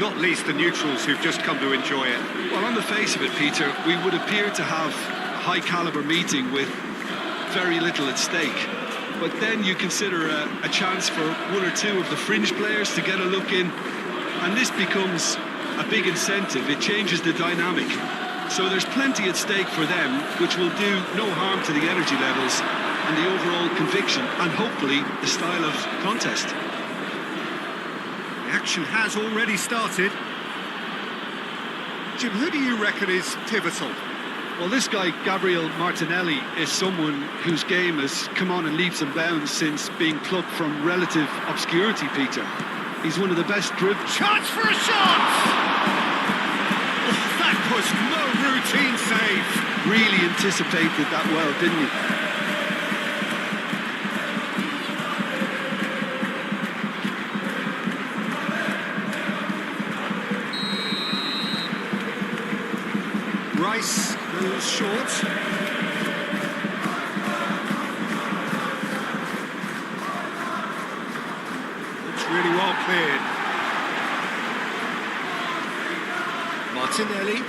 not least the neutrals who've just come to enjoy it. Well, on the face of it, Peter, we would appear to have a high-caliber meeting with very little at stake. But then you consider a chance for one or two of the fringe players to get a look in, and this becomes a big incentive. It changes the dynamic. So there's plenty at stake for them, which will do no harm to the energy levels and the overall conviction, and hopefully the style of contest. The action has already started. Jim, who do you reckon is pivotal? Well, this guy, Gabriel Martinelli, is someone whose game has come on in leaps and bounds since being plucked from relative obscurity, Peter. He's one of the best dribblers. Chance for a shot! Oh, that was no routine save. Really anticipated that well, didn't he? Rice goes short. It's really well cleared. Martinelli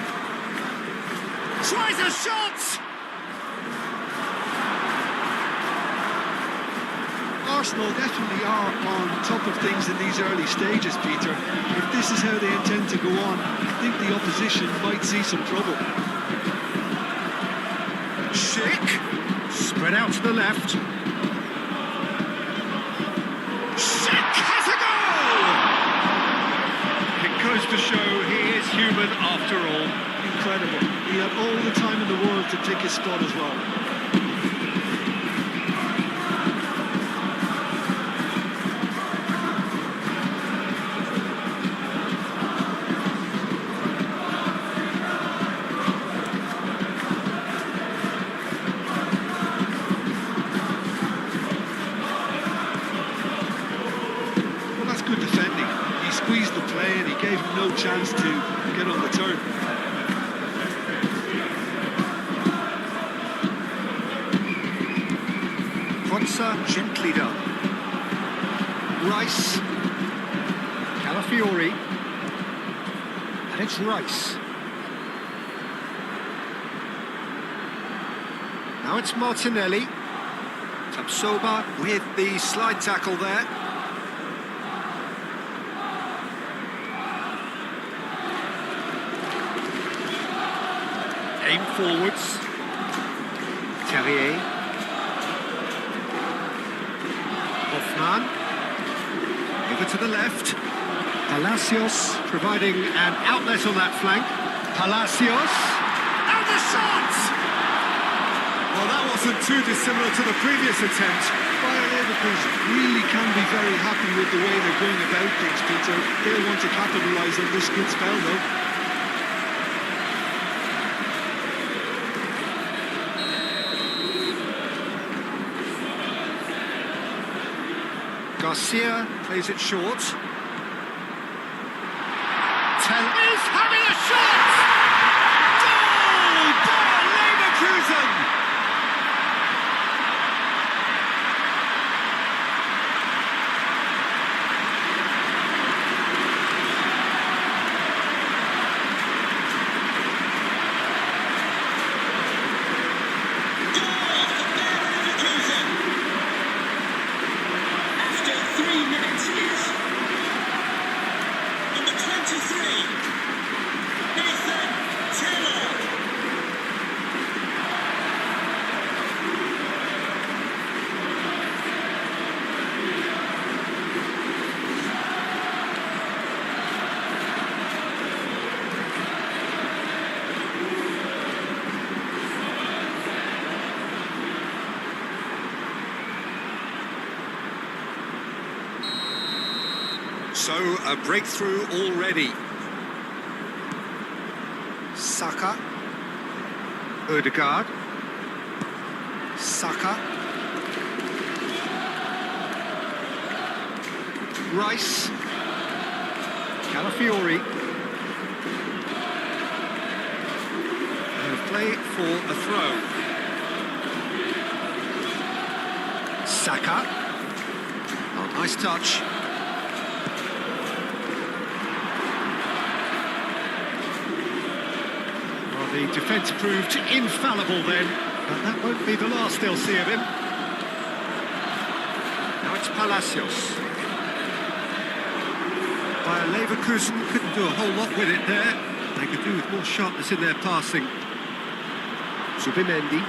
tries a shot! Arsenal definitely are on top of things in these early stages, Peter. If this is how they intend to go on, I think the opposition might see some trouble. Schick, spread out to the left. Schick has a goal! It goes to show he is human after all. Incredible. He had all the time in the world to pick his spot as well. Good defending. He squeezed the play and he gave him no chance to get on the turn. Ponsa gently done. Rice. Calafiori. And it's Rice. Now it's Martinelli. Tapsoba with the slide tackle there. Aim forwards. Terrier. Hoffman. Over to the left. Palacios providing an outlet on that flank. Palacios. And the shot! Well, that wasn't too dissimilar to the previous attempt. Bayer Leverkusen really can be very happy with the way they're going about things, Peter. They'll want to capitalise on this good spell, though. Garcia plays it short. Tell is having a shot! Goal! Bayer Leverkusen! So, a breakthrough already. Saka. Ødegaard. Saka. Rice. Calafiori. And a play for a throw. Saka. Oh, nice touch. The defence proved infallible then, but that won't be the last they'll see of him. Now it's Palacios. Bayer Leverkusen couldn't do a whole lot with it there. They could do with more sharpness in their passing. Zubimendi.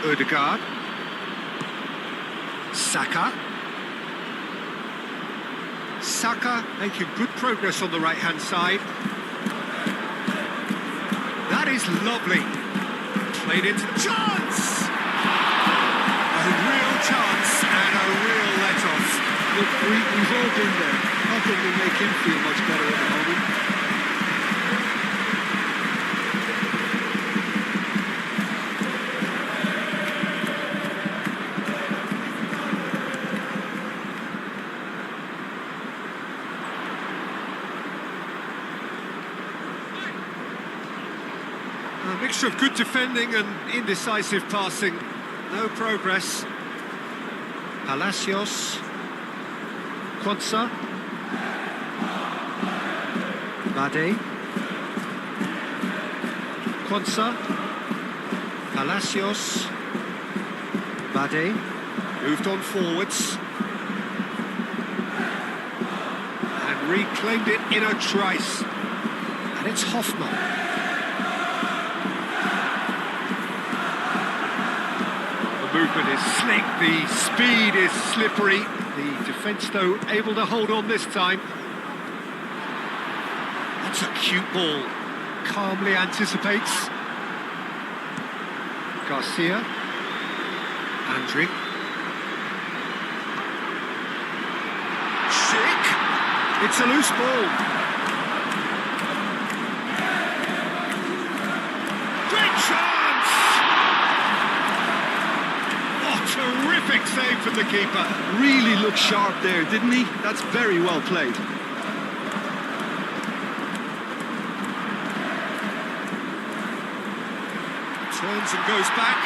Ødegaard. Saka. Saka making good progress on the right-hand side. That is lovely. Played into chance! A real chance and a real let-off. Look, we've all been there. Nothing will make him feel much better at the moment. A mixture of good defending and indecisive passing. No progress. Palacios. Quansah. Bade. Quansah. Palacios. Bade. Moved on forwards. And reclaimed it in a trice. And it's Hoffmann. The movement is slick, the speed is slippery. The defence, though, able to hold on this time. That's a cute ball. Calmly anticipates. Garcia. Andrić. Schick. It's a loose ball. Great chance! Oh, terrific save from the keeper. Really looked sharp there, didn't he? That's very well played. Turns and goes back.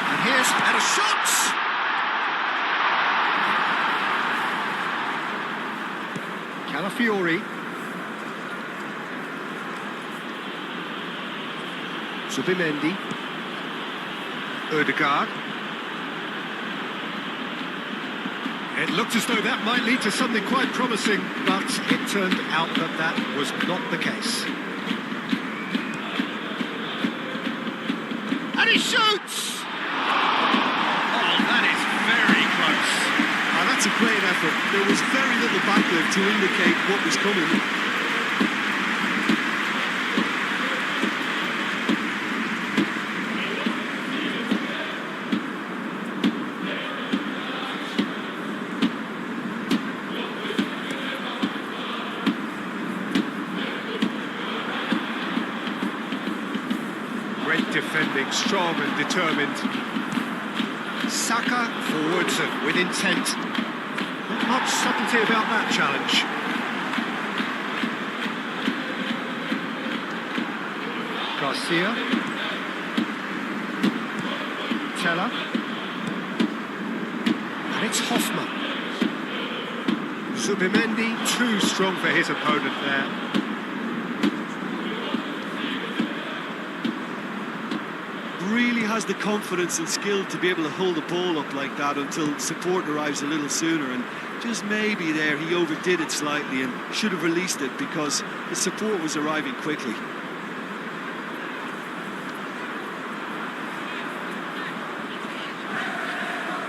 And here's a shot! Calafiori. Zubimendi. Ødegaard. It looked as though that might lead to something quite promising, but it turned out that that was not the case. And he shoots! Oh, that is very close. Oh, that's a great effort. There was very little backlift to indicate what was coming. Great defending, strong and determined. Saka forwards and with intent. Not much subtlety about that challenge. Garcia. Teller. And it's Hoffmann. Zubimendi, too strong for his opponent there. Really has the confidence and skill to be able to hold the ball up like that until support arrives a little sooner, and just maybe there he overdid it slightly and should have released it because the support was arriving quickly.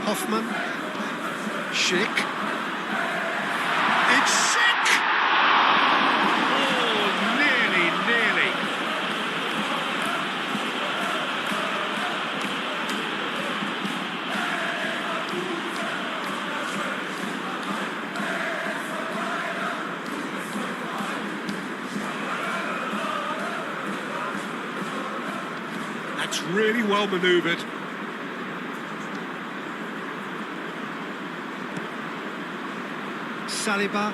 Hoffmann. Schick. It's Schick! Oh, nearly. That's really well manoeuvred. Saliba,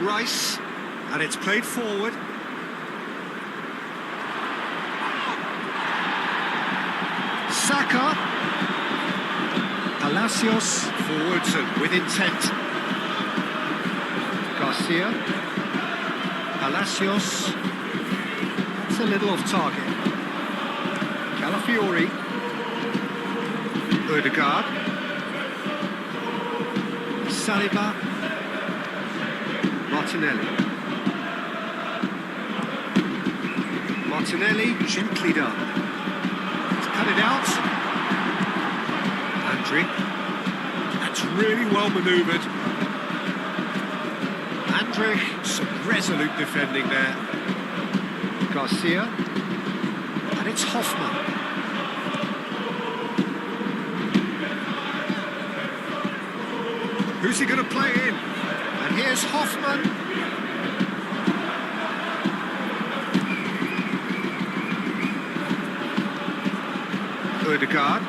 Rice, and it's played forward. Saka, Palacios, forwards and with intent. Garcia, Palacios. It's a little off target. Calafiori. Odegaard. Saliba. Martinelli. Martinelli, gently done. He's cut it out. Andri. That's really well manoeuvred. Andri, some resolute defending there. Garcia. And it's Hoffman. Who's he going to play in? And here's Hoffman. Odegaard.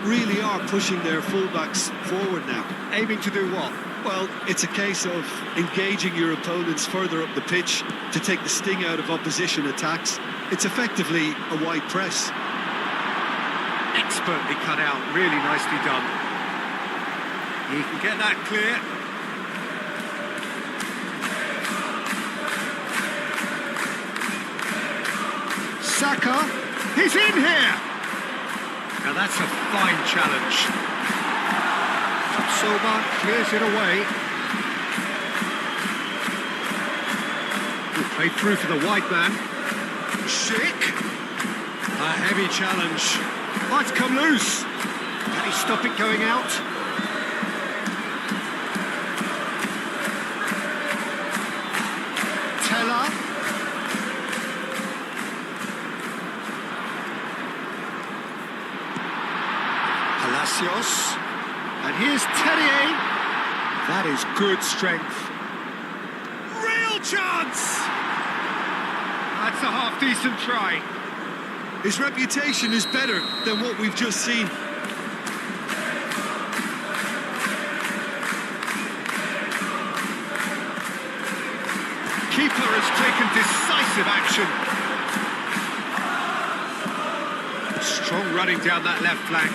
Really are pushing their fullbacks forward now. Aiming to do what? Well, it's a case of engaging your opponents further up the pitch to take the sting out of opposition attacks. It's effectively a wide press. Expertly cut out, really nicely done. He can get that clear. Saka, he's in here! Now that's a fine challenge. Soba clears it away. Good play through for the wide man. Schick. A heavy challenge. Might come loose. Can he stop it going out? Teller. Palacios. And here's Terrier. That is good strength. Real chance! That's a half-decent try. His reputation is better than what we've just seen. Keeper has taken decisive action. Strong running down that left flank.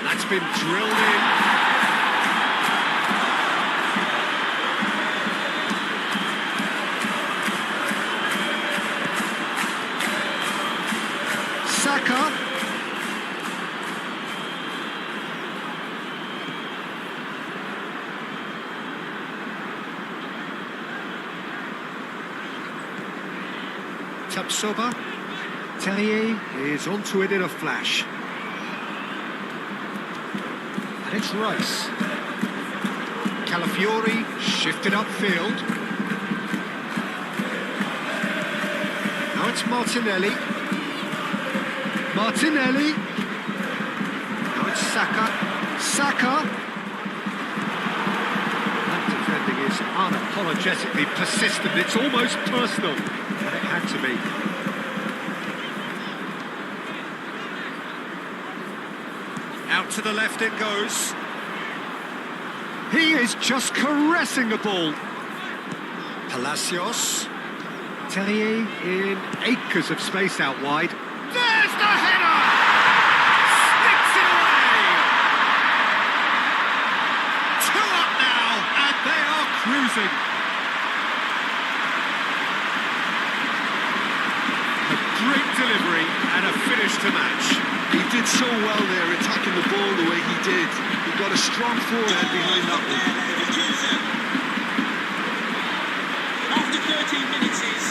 That's been drilled in. Saka. Tapsoba. Terrier is onto it in a flash. And it's Rice. Calafiori shifted upfield. Now it's Martinelli. Martinelli. Now it's Saka. Saka. That defending is unapologetically persistent. It's almost personal. And it had to be. Out to the left it goes. He is just caressing the ball. Palacios. Terrier in acres of space out wide. There's the header! Sticks it away! 2 up now, and they are cruising. A great delivery and a finish to match. He did so well there, attacking the ball the way he did. He got a strong forehead behind that one. After 13 minutes is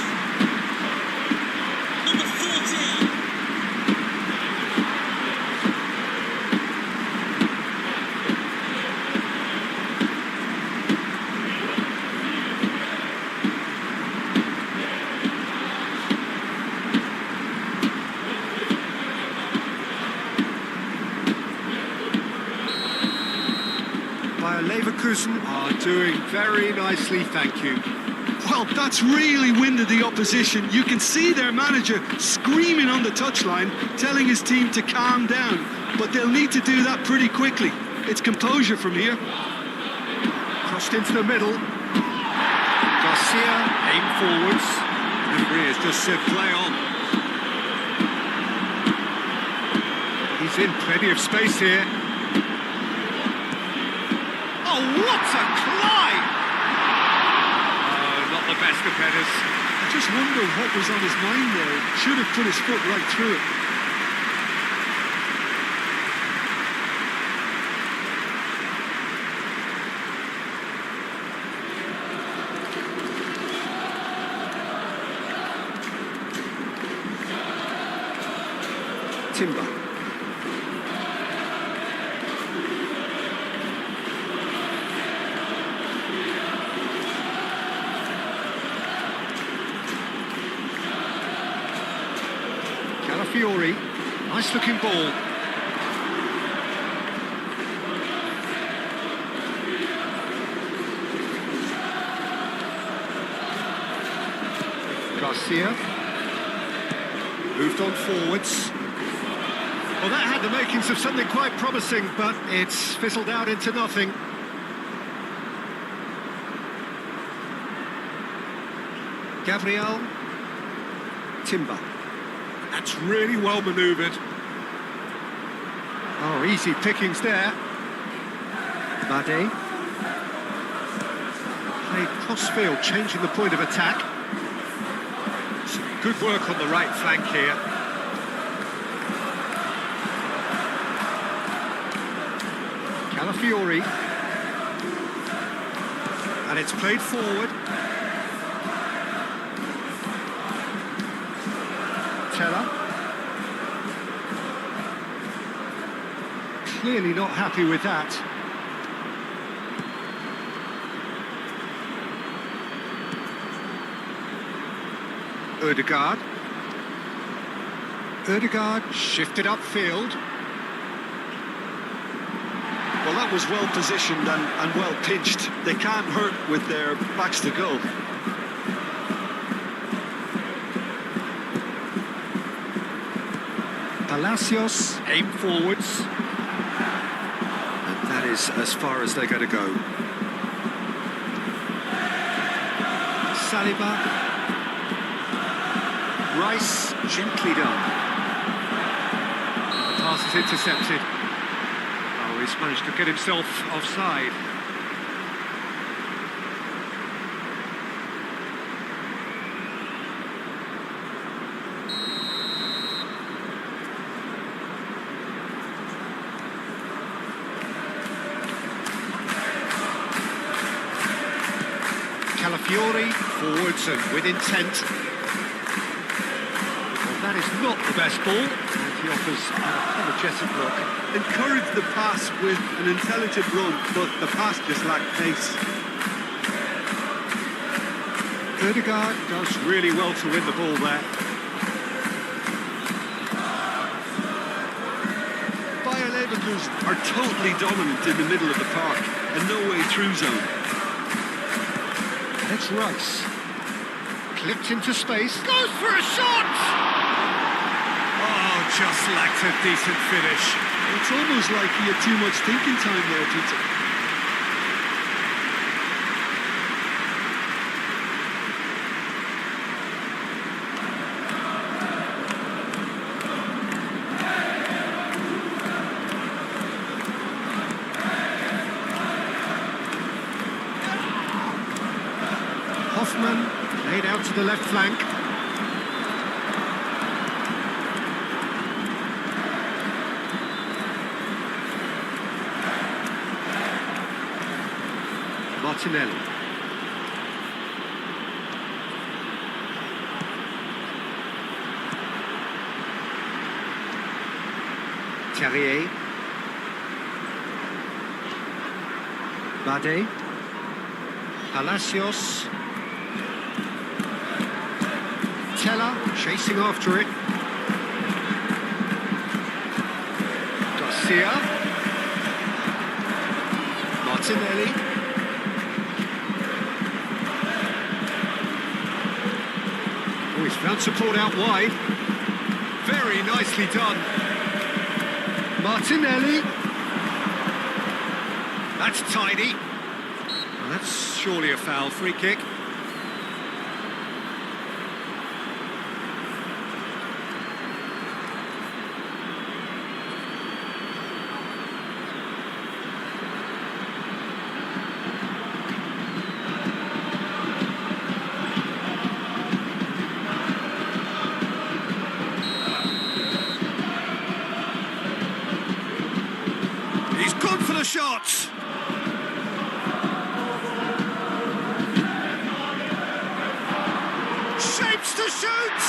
number 14. Leverkusen are doing very nicely, thank you. Well, that's really winded the opposition. You can see their manager screaming on the touchline, telling his team to calm down. But they'll need to do that pretty quickly. It's composure from here. Crossed into the middle. Garcia, aim forwards. The referee has just said play on. He's in plenty of space here. Oh, what a climb! Oh, not the best of headers. I just wonder what was on his mind there. Should have put his foot right through it. Timber. Calafiori, nice looking ball. Garcia moved on forwards. Well, that had the makings of something quite promising, but it's fizzled out into nothing. Gabriel. Timber. That's really well manoeuvred. Oh, easy pickings there. Bade. Played cross-field, changing the point of attack. Some good work on the right flank here. Calafiori. And it's played forward. Teller. Clearly not happy with that. Ødegaard. Ødegaard shifted upfield. Well, that was well positioned and well pitched. They can't hurt with their backs to goal. Palacios aim forwards. And that is as far as they're going to go. Saliba. Rice, gently done. The pass is intercepted. Oh, he's managed to get himself offside. Calafiori, forwards and with intent. Well, that is not the best ball, and he offers an apologetic look. Encouraged the pass with an intelligent run, but the pass just lacked pace. Ødegaard does really well to win the ball there. Leverkusen are totally dominant in the middle of the park, and no way through zone. And it's Rice. Clipped into space. Goes for a shot! Oh, just lacked a decent finish. It's almost like he had too much thinking time there, Peter. Hoffman laid out to the left flank. Martinelli. Terrier. Bade. Palacios. Teller chasing after it. Garcia. Martinelli. Oh, he's found support out wide. Very nicely done. Martinelli. That's tidy. Well, that's surely a foul. Free kick. shot! Shapes to shoot!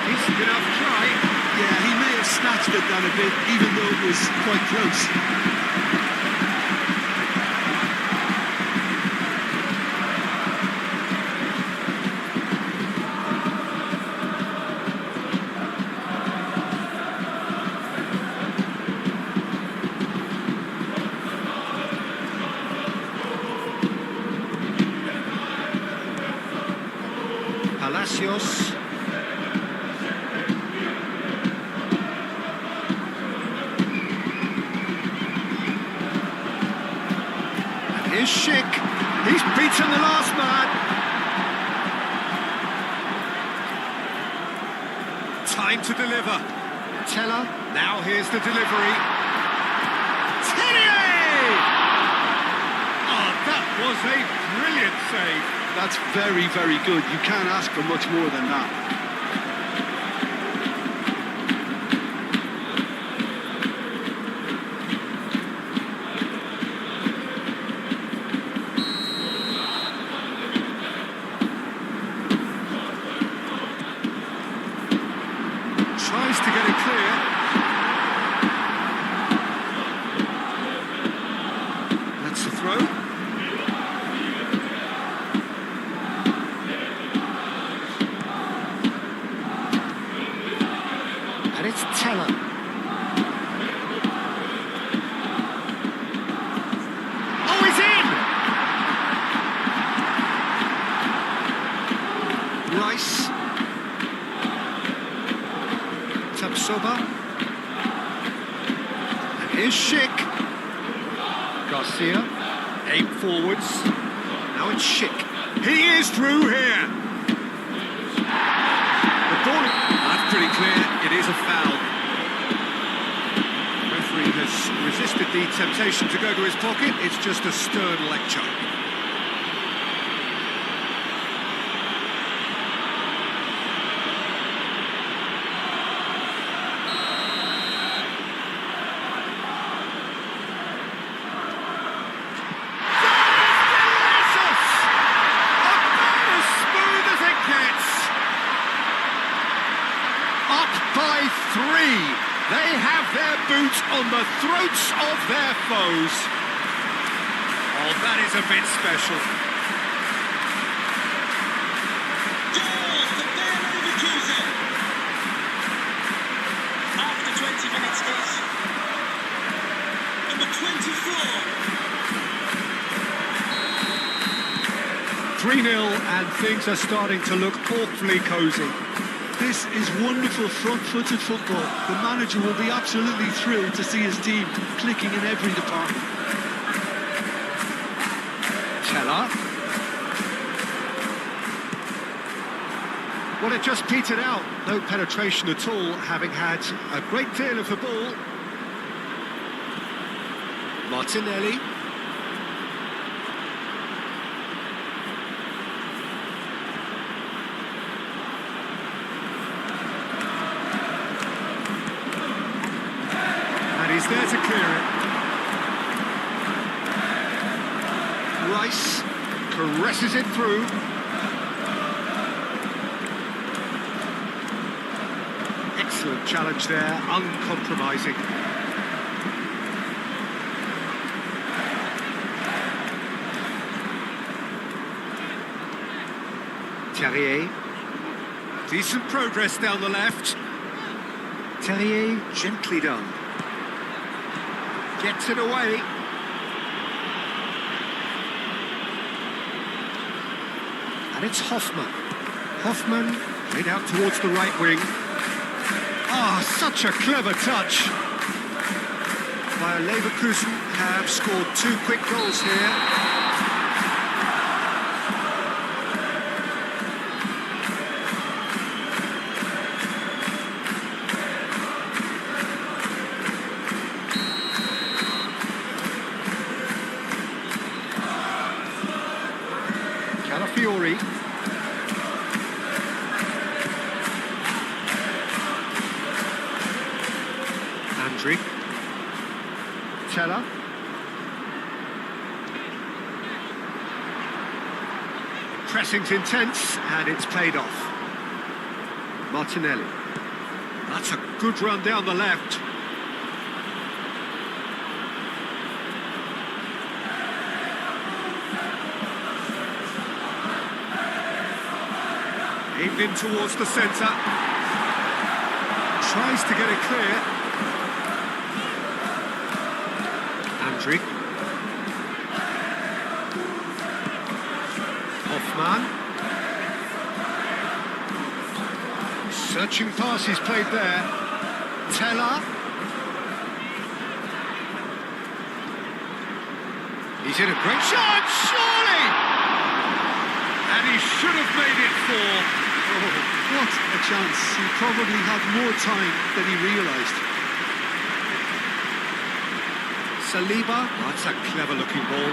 Decent enough try. Yeah, he may have snatched it down a bit, even though it was quite close. Palacios. And here's Schick. He's beaten the last man. Time to deliver. Teller. Now here's the delivery. Tenier! Oh, that was a brilliant save. That's very, very good. You can't ask for much more than that. Tries to get it clear. That's the throw. And it's Teller. Oh, he's in! Rice. Tabsoba. And here's Schick. Garcia. Aim forwards. Now it's Schick. He is through here. The ball. That's pretty clear. It is a foul. Referee has resisted the temptation to go to his pocket. It's just a stern lecture. By 3. They have their boots on the throats of their foes. Oh, that is a bit special. Goal for Leverkusen. After 20 minutes is number 24. 3-0 and things are starting to look awfully cosy. This is wonderful front-footed football. The manager will be absolutely thrilled to see his team clicking in every department. Teller. Well, it just petered out. No penetration at all, having had a great deal of the ball. Martinelli. He's there to clear it. Rice caresses it through. Excellent challenge there, uncompromising. Terrier. Decent progress down the left. Terrier gently done. Gets it away. And it's Hoffman. Hoffman played out towards the right wing. Ah, such a clever touch. While Leverkusen have scored 2 quick goals here. Calafiori. Andrick. Tella. Pressing's intense, and it's paid off. Martinelli. That's a good run down the left. Aimed in towards the centre. Tries to get it clear. Andrić. Hoffmann. Searching pass he's played there. Tella. He's in a great shot, surely! And he should have made it 4. Oh, what a chance. He probably had more time than he realised. Saliba. Oh, that's a clever-looking ball.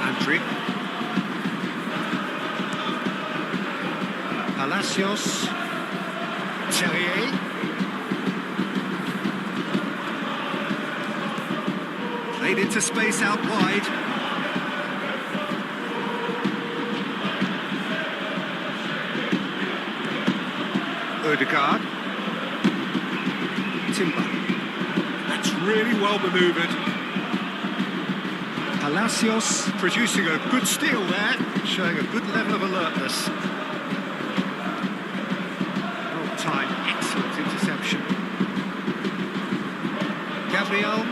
Andrić. Palacios. Terrier. Played into space out wide. Odegaard. Timber. That's really well manoeuvred. Palacios producing a good steal there, showing a good level of alertness. Well timed, excellent interception. Gabriel.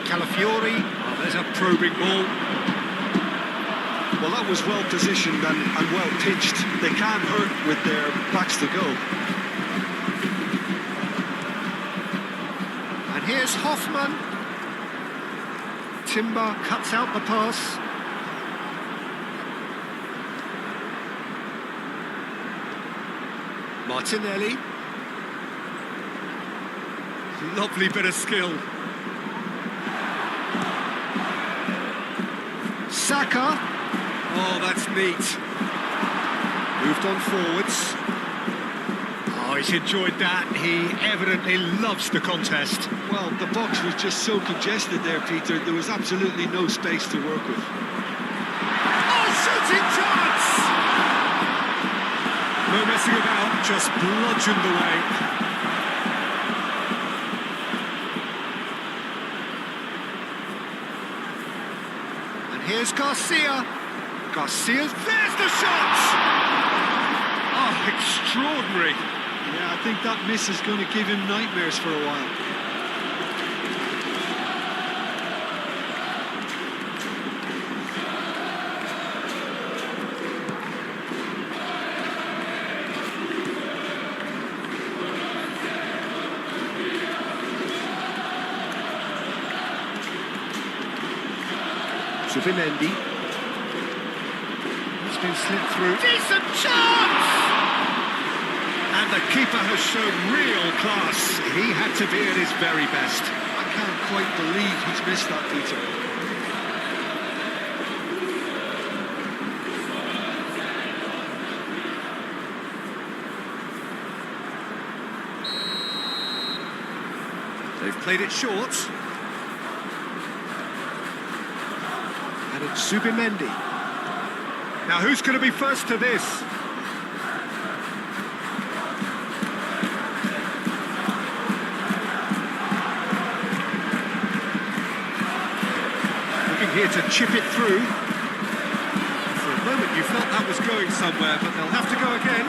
Calafiori. Oh, there's a probing ball. Well, that was well positioned and well pitched. They can't hurt with their backs to go. And here's Hoffmann. Timber cuts out the pass. Martinelli. Lovely bit of skill. Saka. Oh, that's neat. Moved on forwards. Oh, he's enjoyed that. He evidently loves the contest. Well, the box was just so congested there, Peter. There was absolutely no space to work with. Oh, shooting chance! No messing about, just bludgeoned away. And here's Garcia. Garcia's, there's the shot! Oh, extraordinary. Yeah, I think that miss is going to give him nightmares for a while. Zubimendi. It's been slipped through. Decent chance! And the keeper has shown real class. He had to be at his very best. I can't quite believe he's missed that, Peter. They've played it short. And it's Zubimendi. Now who's going to be first to this? Looking here to chip it through. For a moment you felt that was going somewhere, but they'll have to go again.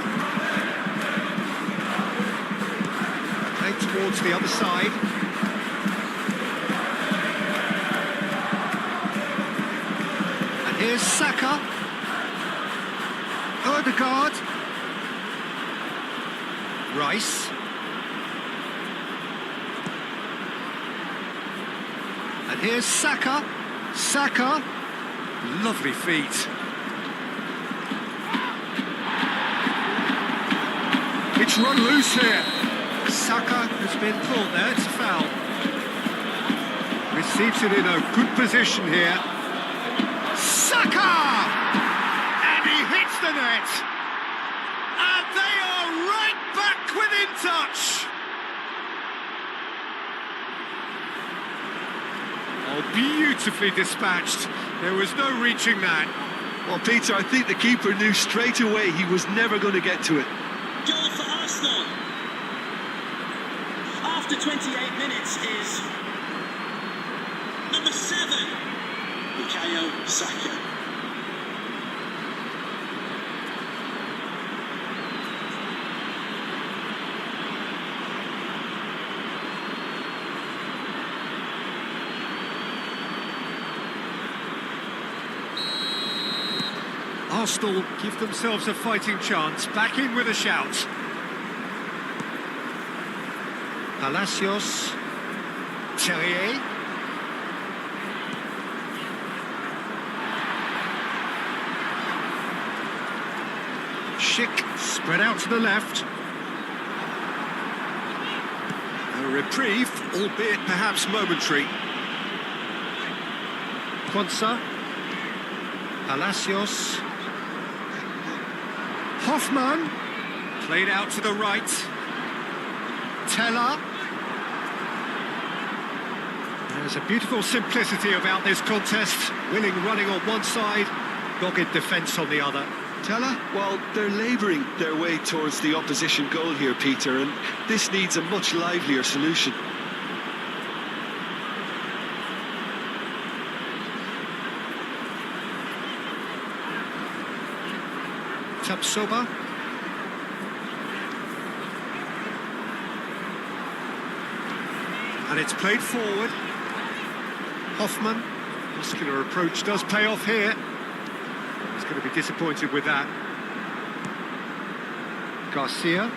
Played towards the other side. And here's Saka. Odegaard. Rice. And here's Saka. Saka. Lovely feet. It's run loose here. Saka has been caught there, it's a foul. Receives it in a good position here. Saka! And he hits the net! within touch. Oh, beautifully dispatched. There was no reaching that. Well, Peter, I think the keeper knew straight away he was never going to get to it. Goal for Arsenal. After 28 minutes is number 7, Bukayo Saka. Arsenal give themselves a fighting chance. Back in with a shout. Palacios. Terrier. Schick spread out to the left. A reprieve, albeit perhaps momentary. Quansah. Palacios. Hoffman. Played out to the right. Teller. There's a beautiful simplicity about this contest. Willing running on one side, dogged defence on the other. Teller? Well, they're labouring their way towards the opposition goal here, Peter, and this needs a much livelier solution. Tapsoba. And it's played forward. Hoffman. Muscular approach does pay off here. He's going to be disappointed with that. Garcia.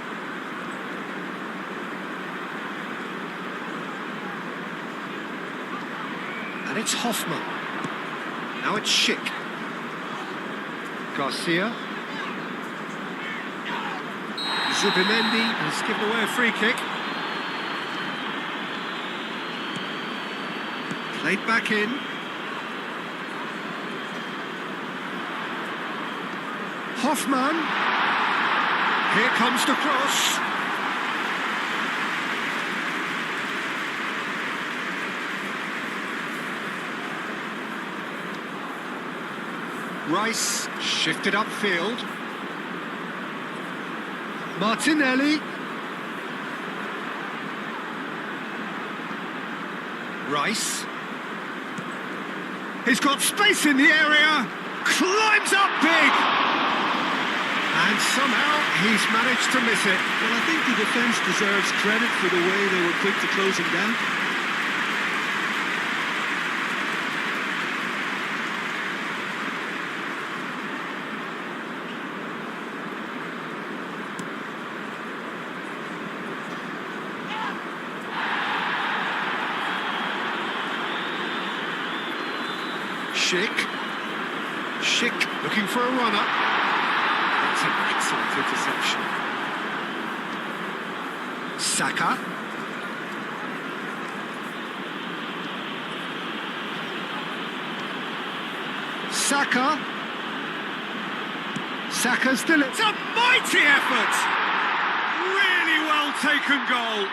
And it's Hoffman. Now it's Schick. Garcia. Zubimendi has given away a free kick. Played back in. Hoffman. Here comes the cross. Rice shifted upfield. Martinelli. Rice. He's got space in the area. Climbs up big. And somehow he's managed to miss it. Well, I think the defence deserves credit for the way they were quick to close him down. Schick looking for a runner. That's an excellent interception. Saka. Saka's still. It's a mighty effort. Really well taken goal.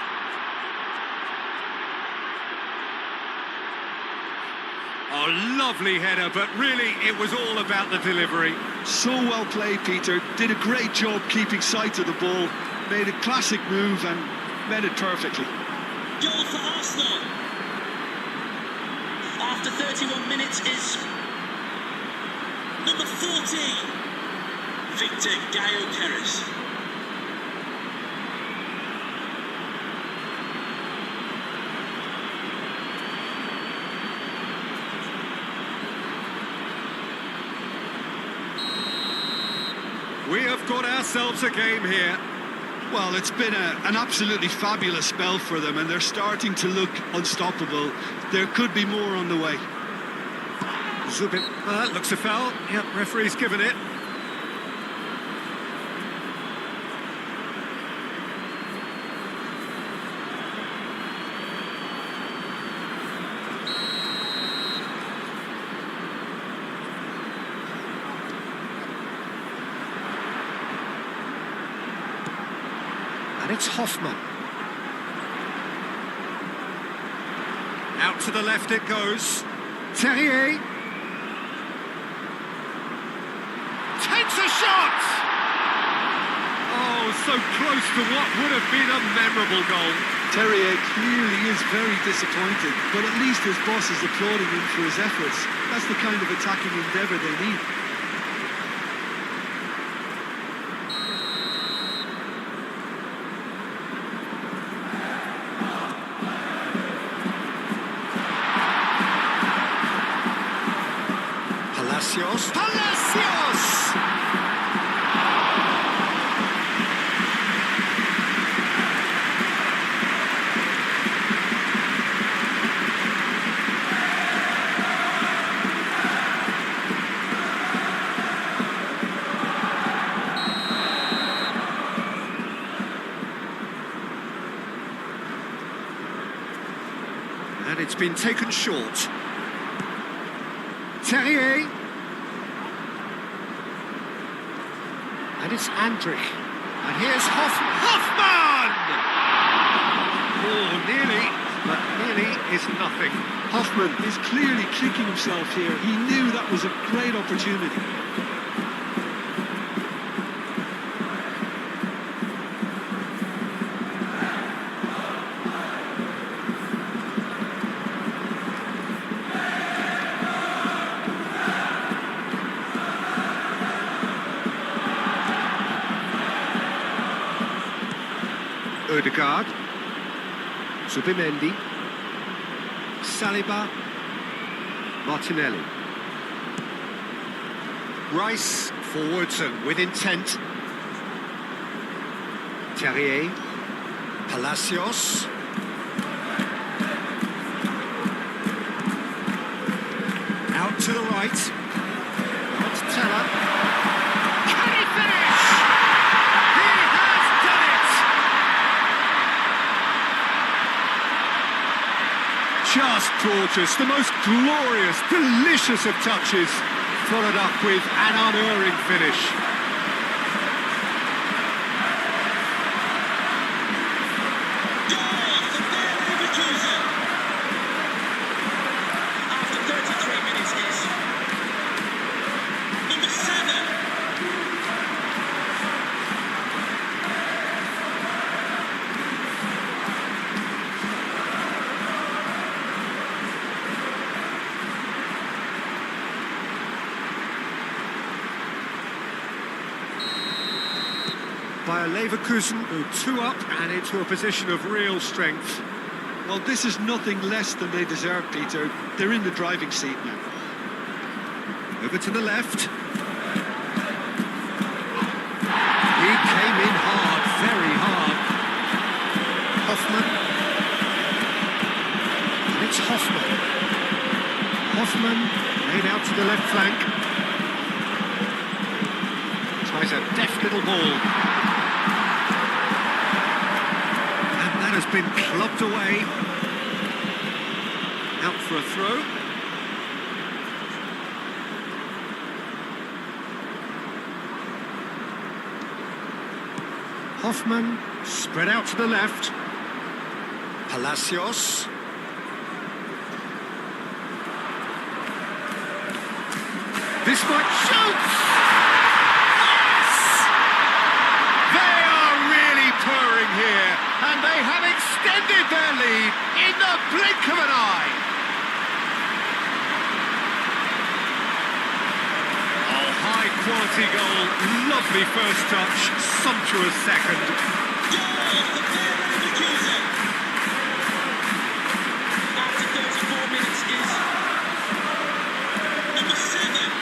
Oh, lovely header, but really it was all about the delivery. So well played, Peter. Did a great job keeping sight of the ball. Made a classic move and met it perfectly. Goal for Arsenal. After 31 minutes is number 14, Victor Gayo-Perez. We have got ourselves a game here. Well, it's been an absolutely fabulous spell for them, and they're starting to look unstoppable. There could be more on the way. Zubin, looks a foul. Yep, referee's given it. And it's Hoffmann. Out to the left it goes. Terrier. Takes a shot! Oh, so close to what would have been a memorable goal. Terrier clearly is very disappointed, but at least his boss is applauding him for his efforts. That's the kind of attacking endeavour they need. Palacios. Palacios! And it's been taken short. Terrier. And it's Andrich. And here's Hoffmann! Oh, nearly, but nearly is nothing. Hoffmann is clearly kicking himself here. He knew that was a great opportunity. Odegaard, Zubimendi, Saliba, Martinelli. Rice forwards and with intent. Terrier, Palacios. Out to the right. Not Teller. Can he finish? He has done it! Just gorgeous, the most glorious, delicious of touches, followed up with an unerring finish. Goal for Leverkusen. After 33 minutes is number 7. By a Leverkusen who two up and into a position of real strength. Well, this is nothing less than they deserve, Peter. They're in the driving seat now. Over to the left. He came in hard, very hard. Hoffmann. And it's Hoffmann. Hoffmann laid out to the left flank. Tries a deft little ball. Has been clubbed away. Out for a throw. Hoffmann spread out to the left. Palacios. This might shoot! Yes! They are really purring here. And they have extended their lead in the blink of an eye. Oh, high-quality goal, lovely first touch, sumptuous second. Goal for Leverkusen. After 34 minutes is number 7.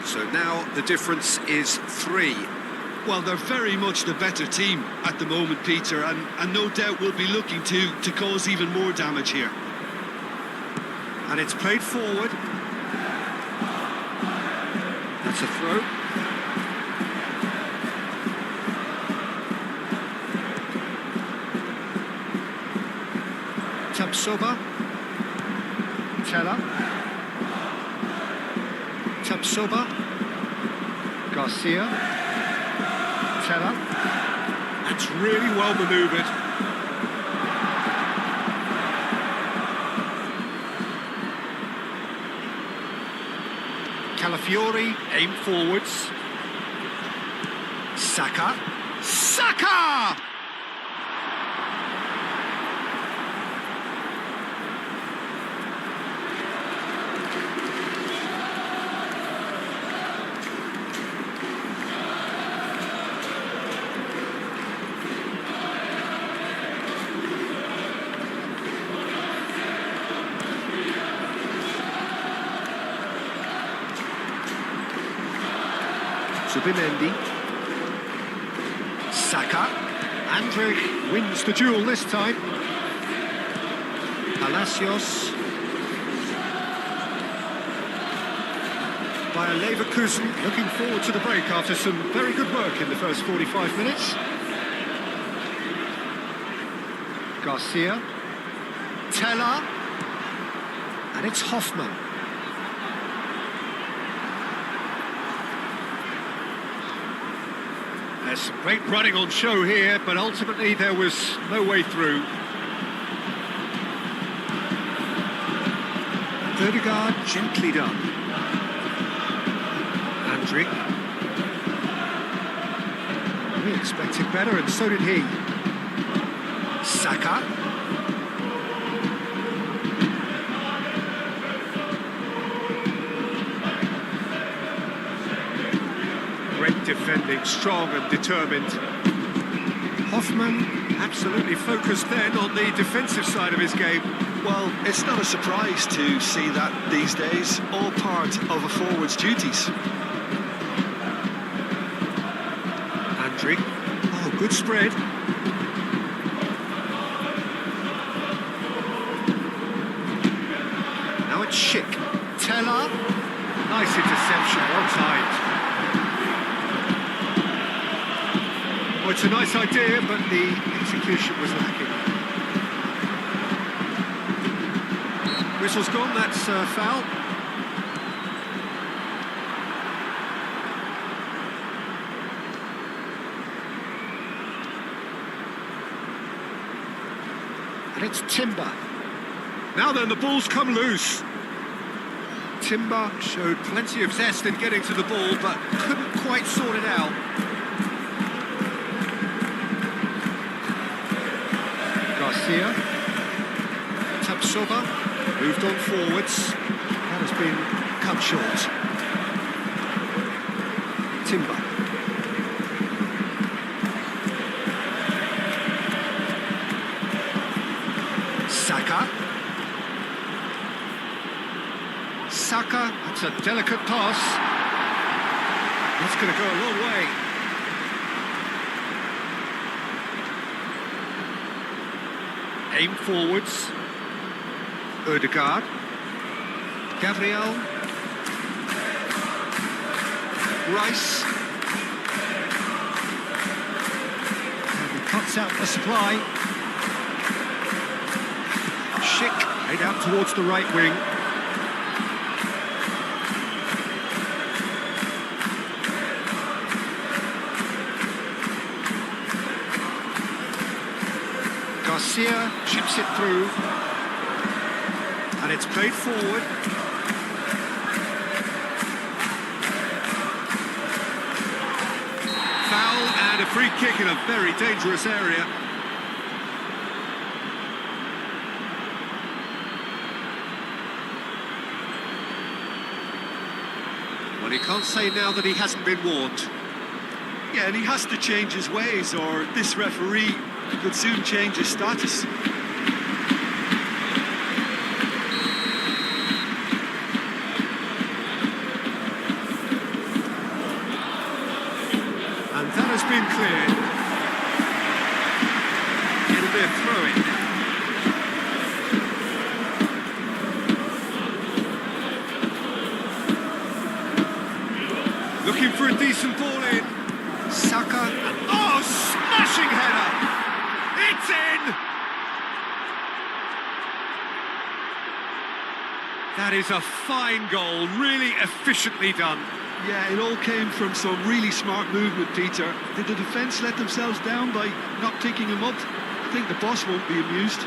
So now the difference is 3. Well, they're very much the better team at the moment, Peter, and no doubt will be looking to cause even more damage here. And it's played forward. That's a throw. Tapsoba. Teller. Tapsoba. Garcia. Teller. That's really well manoeuvred. Calafiori, aim forwards. Saka. Saka! Subimendi. Saka. Andrich wins the duel this time. Palacios. By Leverkusen, looking forward to the break after some very good work in the first 45 minutes. Garcia. Teller. And it's Hoffman. There's some great running on show here, but ultimately there was no way through. Ødegaard gently done. Andrich. We expected better, and so did he. Saka. Great defending, strong and determined. Hoffman absolutely focused then on the defensive side of his game. Well, it's not a surprise to see that these days, all part of a forward's duties. Andrich. Oh, good spread. Now it's Schick. Teller. Nice interception, well timed. Well, it's a nice idea, but the execution was lacking. Whistle's gone, that's a foul. And it's Timber. Now then, the ball's come loose. Timber showed plenty of zest in getting to the ball, but couldn't quite sort it out. Garcia. Tapsoba. Moved on forwards. That has been cut short. Timber. Saka. Saka, that's a delicate pass. That's going to go a long way. Aim forwards. Ødegaard. Gabriel. Rice. And he cuts out the supply. Schick, laid out towards the right wing. Garcia chips it through. And it's played forward. Foul and a free kick in a very dangerous area. Well, he can't say now that he hasn't been warned. Yeah, and he has to change his ways, or this referee could soon change his status. And that has been cleared. It'll be a throw-in. That is a fine goal, really efficiently done. Yeah, it all came from some really smart movement, Peter. Did the defence let themselves down by not picking him up? I think the boss won't be amused.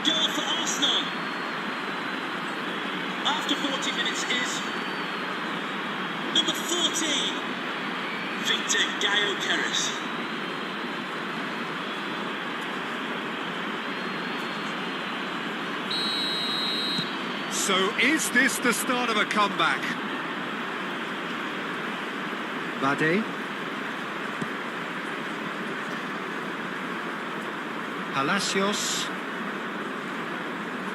Goal for Arsenal. After 40 minutes is number 14, Victor Gaio-Keres. So is this the start of a comeback? Bade. Palacios.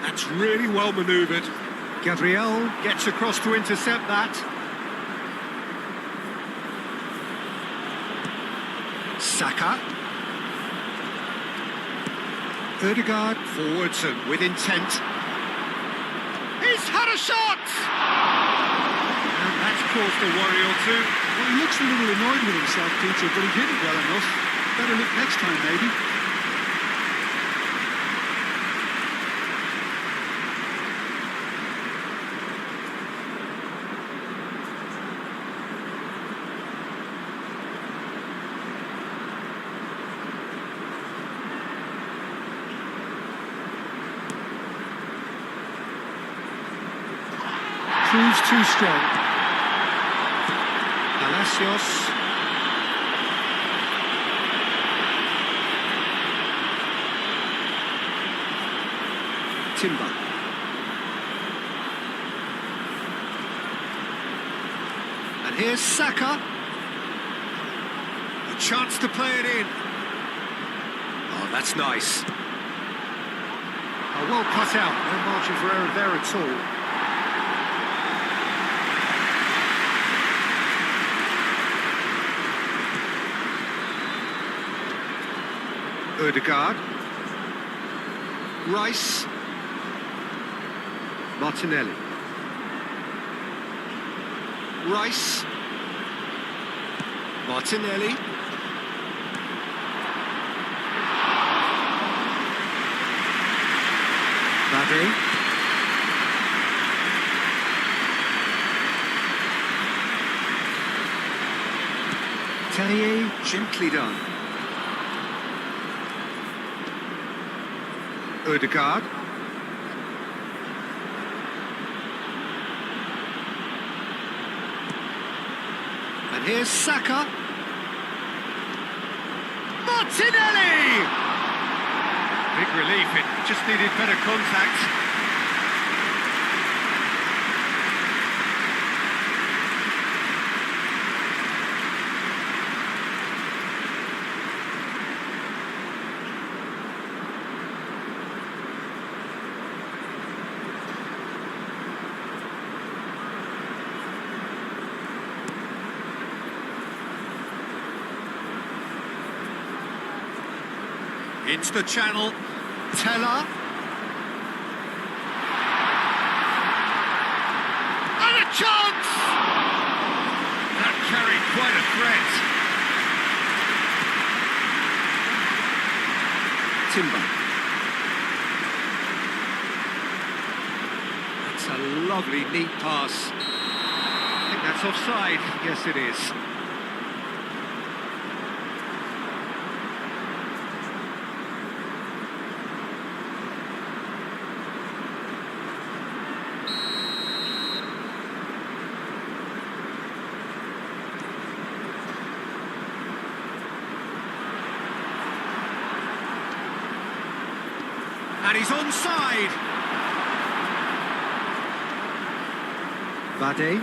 That's really well manoeuvred. Gabriel gets across to intercept that. Saka. Ødegaard forwards and with intent. He's had a shot! And that's caused a worry or two. Well, he looks a little annoyed with himself, Peter, but he hit it well enough. Better look next time, maybe. Proves too strong. Palacios. Timber. And here's Saka. A chance to play it in. Oh, that's nice. Oh, well cut out. No margin for error there at all. Ødegaard. Rice. Martinelli. Rice. Martinelli. Bade. Terrier, gently done. Ødegaard. And here's Saka. Martinelli! Big relief, it just needed better contact. Into the channel, Teller. And a chance! That carried quite a threat. Timber. That's a lovely, neat pass. I think that's offside. Yes, it is. And he's onside. Bade.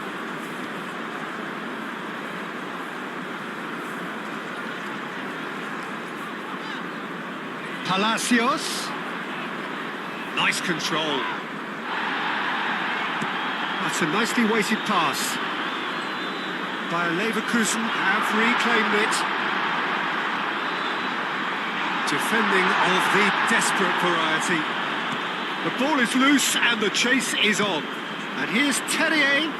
Palacios. Nice control. That's a nicely weighted pass. Bayer Leverkusen have reclaimed it. Defending of the desperate variety. The ball is loose and the chase is on. And here's Terrier.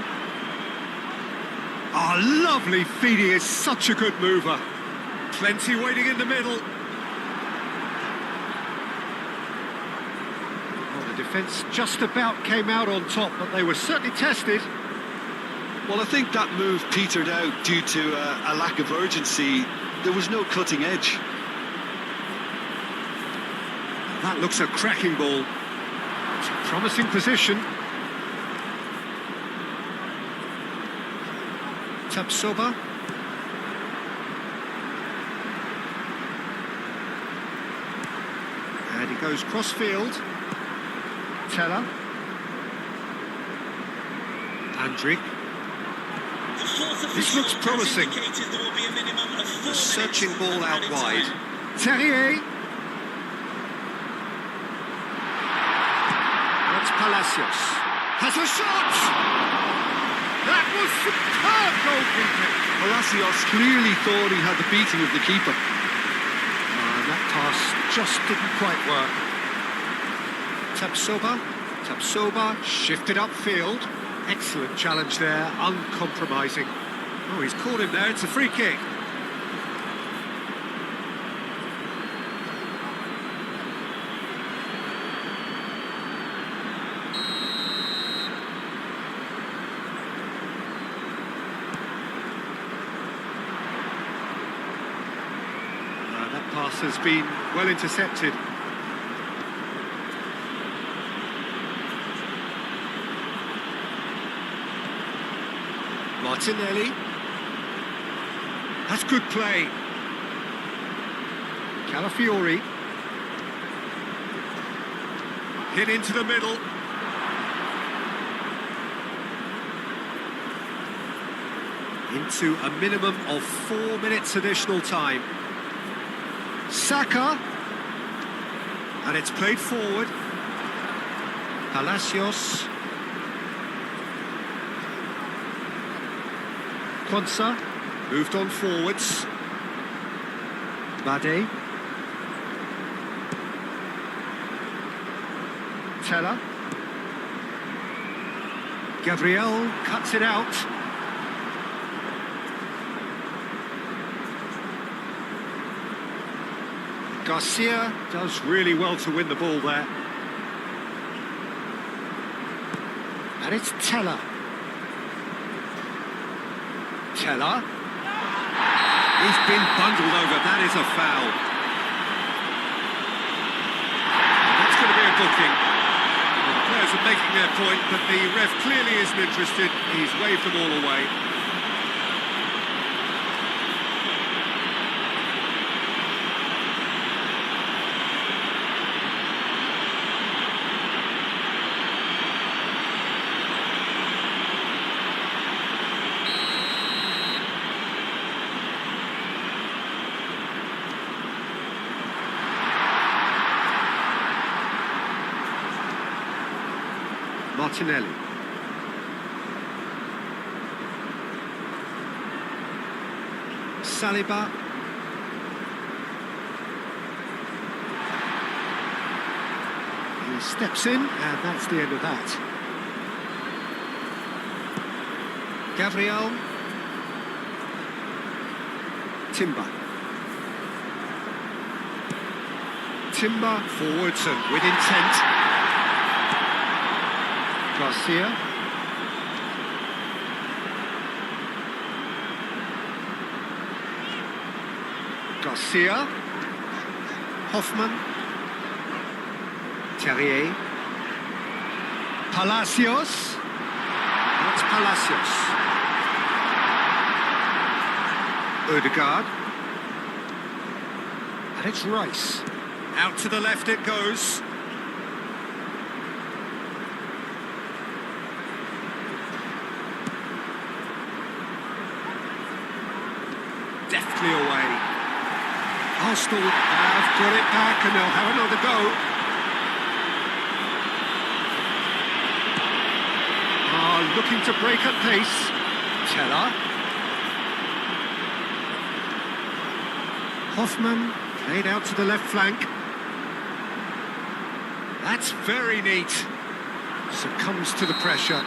Oh, lovely feed, he is such a good mover. Plenty waiting in the middle. Well, the Defence just about came out on top, but they were certainly tested. Well, I think that move petered out due to a lack of urgency. There was no cutting edge. That looks a cracking ball. It's a promising position. Tapsoba. And he goes cross-field. Teller. Andrik. This looks promising. A searching ball out wide. Terrier. That's Palacios. Has a shot! That was superb goalkeeping. Palacios clearly thought he had the beating of the keeper. That pass just didn't quite work. Tapsoba shifted upfield. Excellent challenge there, uncompromising. Oh, he's caught him there, it's a free kick. That pass has been well intercepted. Martinelli. That's good play. Calafiori. Hit into the middle. Into a minimum of 4 minutes additional time. Saka. And it's played forward. Palacios. Konsa moved on forwards. Bade. Teller. Gabriel cuts it out. Garcia does really well to win the ball there. And it's Teller. Teller. He's been bundled over. That is a foul. That's going to be a booking. Well, the players are making their point, but the ref clearly isn't interested. He's waved them all away. Martinelli. Saliba. He steps in, and that's the end of that. Gabriel. Timber forwards and with intent. Garcia. Hoffman. Terrier. Palacios. That's Palacios. Odegaard. And it's Rice. Out to the left it goes. Deftly away. Arsenal have got it back and they'll have another go. Looking to break at pace. Teller. Hoffman played out to the left flank. That's very neat. Succumbs to the pressure. And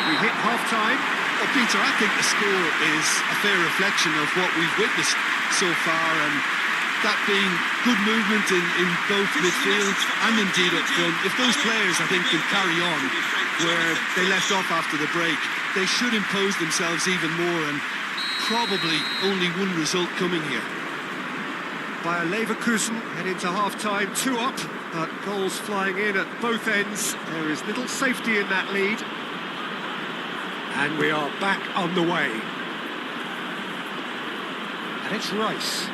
we hit half-time. Well, Peter, I think the score is a fair reflection of what we've witnessed so far, and that being good movement in both midfield and indeed up front. If those players, I think, can carry on where they left off after the break, they should impose themselves even more, and probably only one result coming here. Bayer Leverkusen head into half-time, 2 up, but goals flying in at both ends. There is little safety in that lead. And we are back on the way. And it's Rice.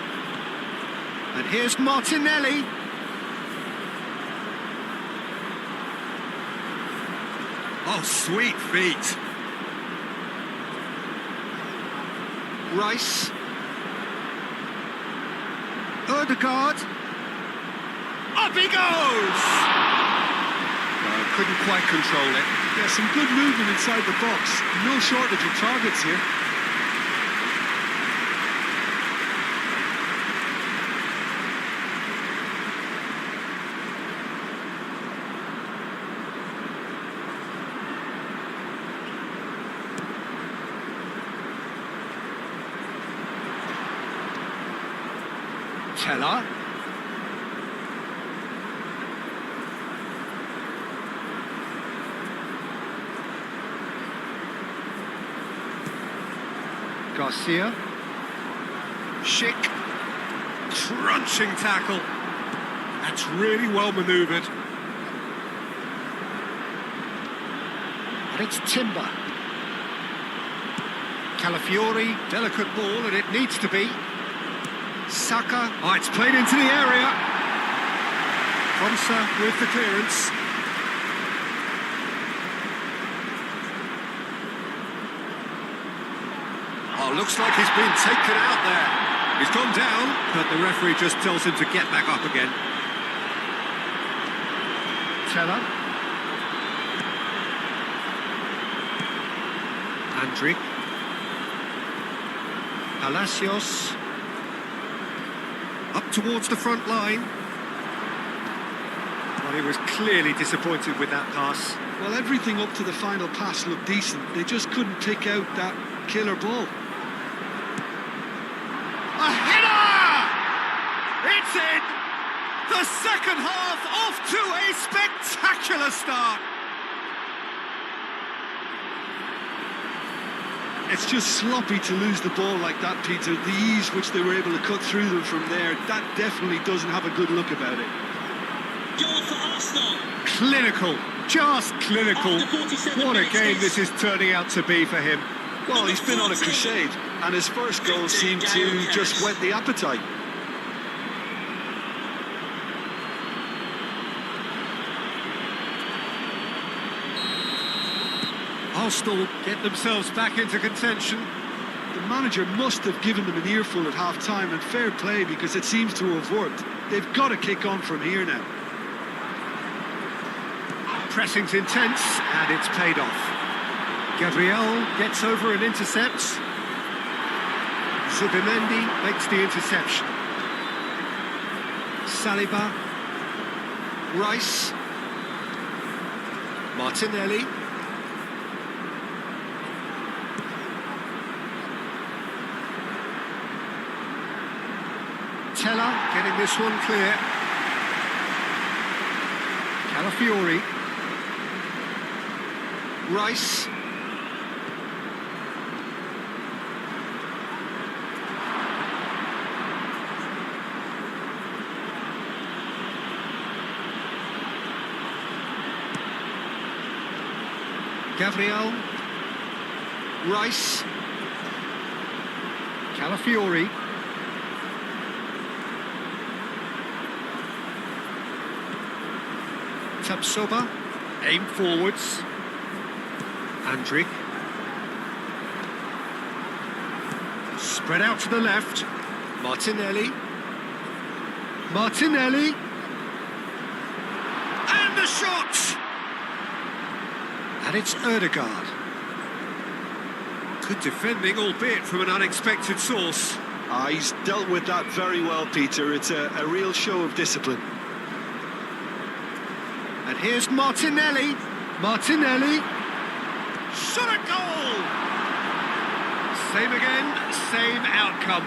And here's Martinelli. Oh, sweet feet. Rice. Ødegaard. Up he goes! Couldn't quite control it. Yeah, some good movement inside the box. No shortage of targets here. Teller. Garcia. Schick. Crunching tackle. That's really well manoeuvred. And it's Timber. Calafiori, delicate ball, and it needs to be. Saka. Oh, it's played into the area. Konsa with the clearance. Oh, looks like he's been taken out there. He's gone down, but the referee just tells him to get back up again. Teller. Andrić. Palacios. Up towards the front line. Well, he was clearly disappointed with that pass. Well, everything up to the final pass looked decent. They just couldn't pick out that killer ball. A header! It's in! The second half off to a spectacular start. It's just sloppy to lose the ball like that, Peter. The ease which they were able to cut through them from there, that definitely doesn't have a good look about it. Goal for Arsenal. Clinical, just clinical. After 47 What a minutes, game it's- this is turning out to be for him. Well, he's been on a crusade, and his first goal seemed to just whet the appetite. Arsenal get themselves back into contention. The manager must have given them an earful at half-time, and fair play, because it seems to have worked. They've got to kick on from here now. Pressing's intense, and it's paid off. Gabriel gets over and intercepts. Zubimendi makes the interception. Saliba. Rice. Martinelli. Teller getting this one clear. Calafiori. Rice. Gabriel. Rice. Calafiori. Tapsoba, aim forwards. Andrić. Spread out to the left. Martinelli. Martinelli. And the shot! And it's Ødegaard. Good defending, albeit from an unexpected source. He's dealt with that very well, Peter. It's a real show of discipline. And here's Martinelli. Martinelli. Shot a goal! Same again, same outcome.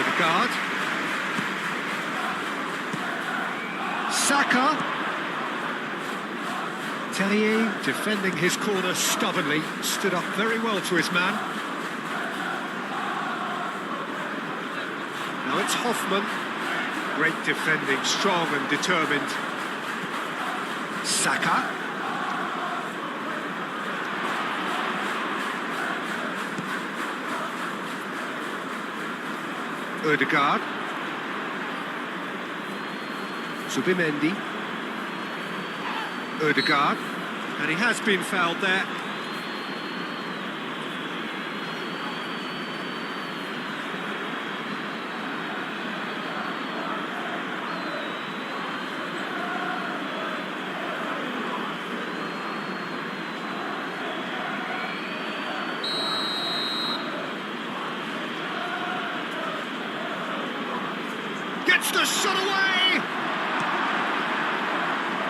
Odegaard. Saka. Terrier defending his corner stubbornly, stood up very well to his man. Now it's Hoffman. Great defending, strong and determined. Saka. Odegaard. Zubimendi. Odegaard. And he has been fouled there. Gets the shot away!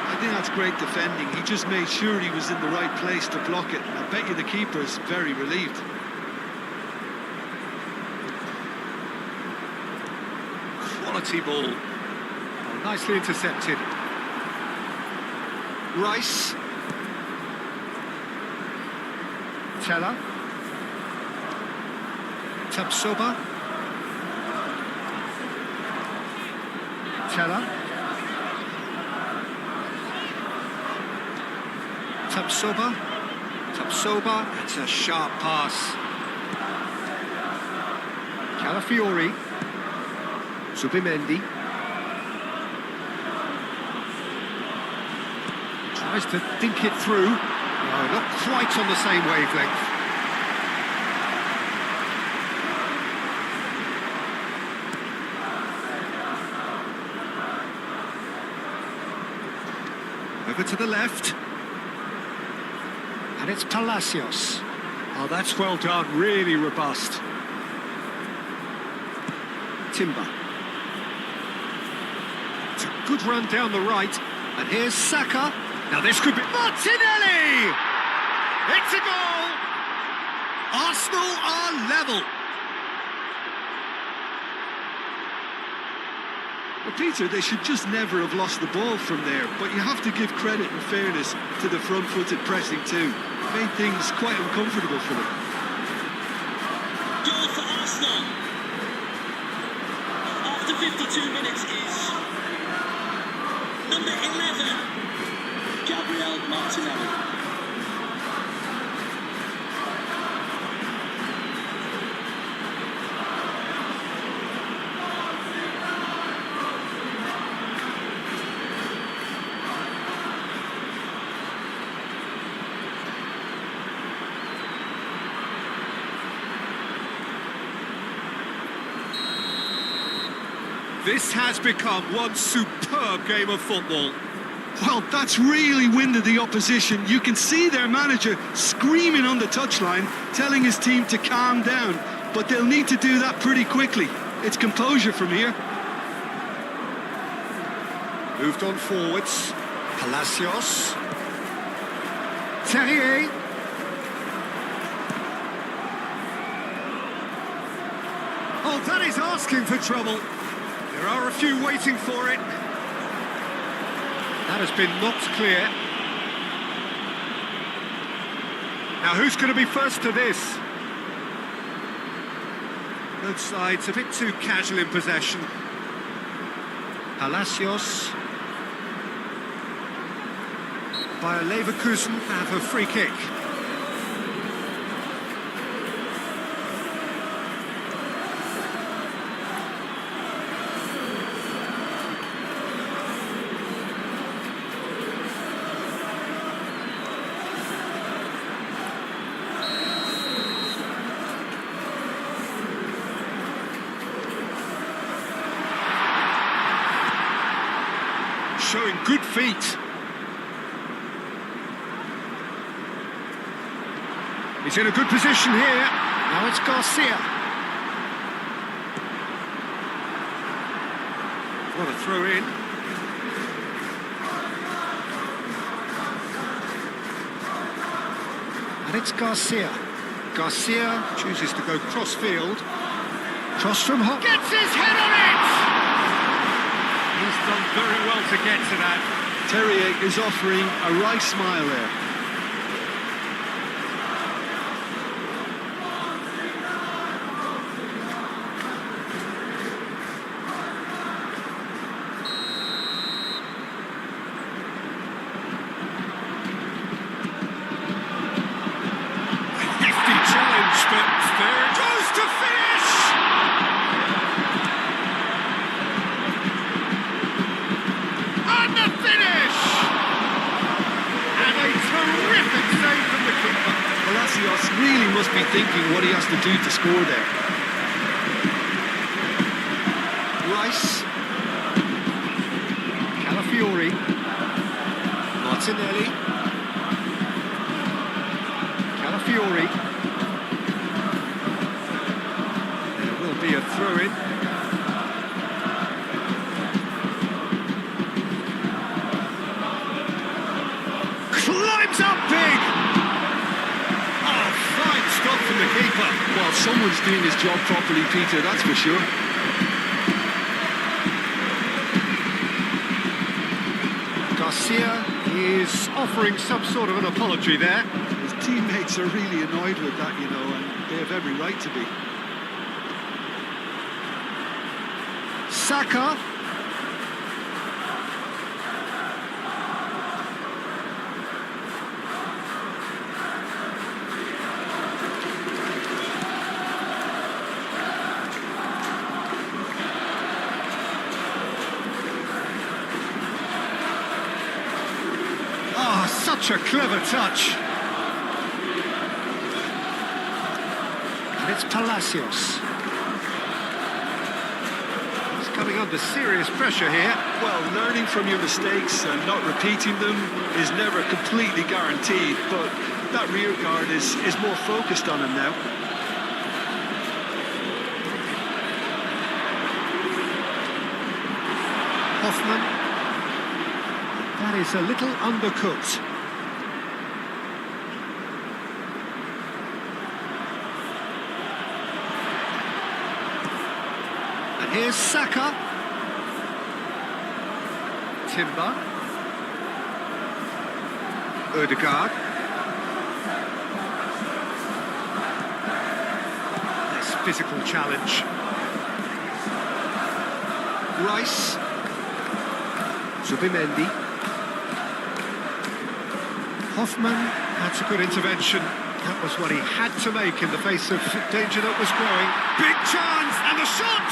I think that's great defending. He just made sure he was in the right place to block it. I bet you the keeper is very relieved. Quality ball. Oh, nicely intercepted. Rice. Teller. Tapsoba. Teller. Tapsoba. Tapsoba. That's a sharp pass. Calafiori. Zubimendi. Tries to think it through. No, not quite on the same wavelength. Over to the left. And it's Palacios. Oh, that's well done, really robust. Timber. It's a good run down the right. And here's Saka. Now this could be Martinelli! It's a goal! Arsenal are level. Well, Peter, they should just never have lost the ball from there, but you have to give credit and fairness to the front-footed pressing too. Made things quite uncomfortable for them. Goal for Arsenal. After 52 minutes is number 11, Gabriel Martinelli. This has become one superb game of football. Well, that's really winded the opposition. You can see their manager screaming on the touchline, telling his team to calm down, but they'll need to do that pretty quickly. It's composure from here. Moved on forwards. Palacios. Terrier. Oh, that is asking for trouble. There are a few waiting for it. That has been knocked clear. Now who's going to be first to this? Both sides a bit too casual in possession. Palacios. By Leverkusen have a free kick. Showing good feet. He's in a good position here. Now it's Garcia. What a throw in. And it's Garcia. Garcia chooses to go cross field. Trostrom gets his head on it! He's done very well to get to that. Terrier is offering a wry smile there. Hefty challenge, but there goes to finish! And the finish! And a terrific save from the keeper. Palacios really must be thinking what he has to do to score there. Rice. Calafiori. Martinelli. Calafiori. There will be a throw-in. Climbs up big! Oh, fine stop from the keeper. Well, someone's doing his job properly, Peter, that's for sure. Garcia is offering some sort of an apology there. His teammates are really annoyed with that, you know, and they have every right to be. Saka. Oh, such a clever touch. And it's Palacios. He's coming under serious pressure here. Well, learning from your mistakes and not repeating them is never completely guaranteed, but that rear guard is more focused on him now. Hoffman. That is a little undercooked. And here's Saka. Timber. Ødegaard. This physical challenge. Rice. Zubimendi. Hoffman, that's a good intervention. That was what he had to make in the face of danger that was growing. Big chance, and the shot!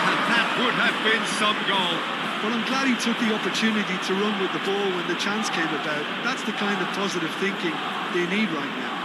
And that would have been some goal. But I'm glad he took the opportunity to run with the ball when the chance came about. That's the kind of positive thinking they need right now.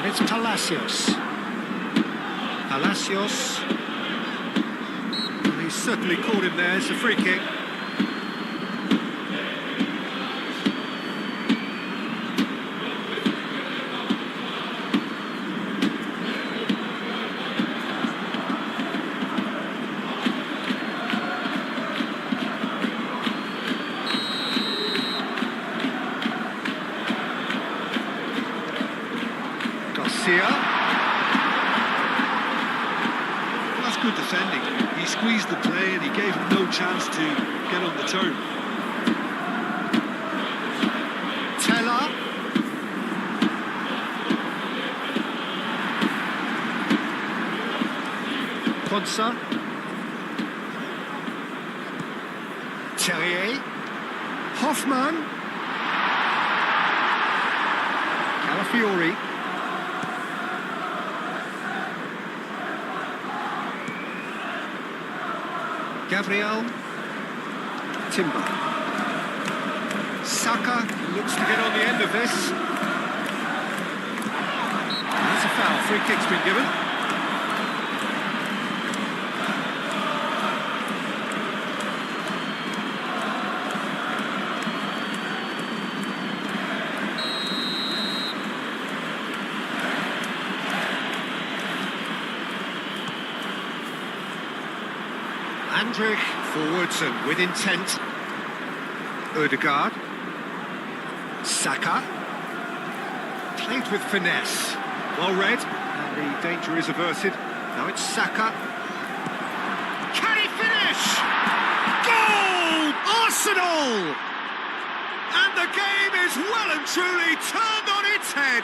It's Palacios. Palacios. He's certainly caught him there. It's a free kick. That's good defending. He squeezed the play and he gave him no chance to get on the turn. Teller. Ponsa. Terrier. Hoffman. Calafiori. Gabriel. Timber. Saka looks to get on the end of this. That's a foul. Free kick's been given. Andrich forwards and with intent. Ødegaard. Saka. Played with finesse. Well read, and the danger is averted. Now it's Saka. Can he finish? Goal! Arsenal! And the game is well and truly turned on its head.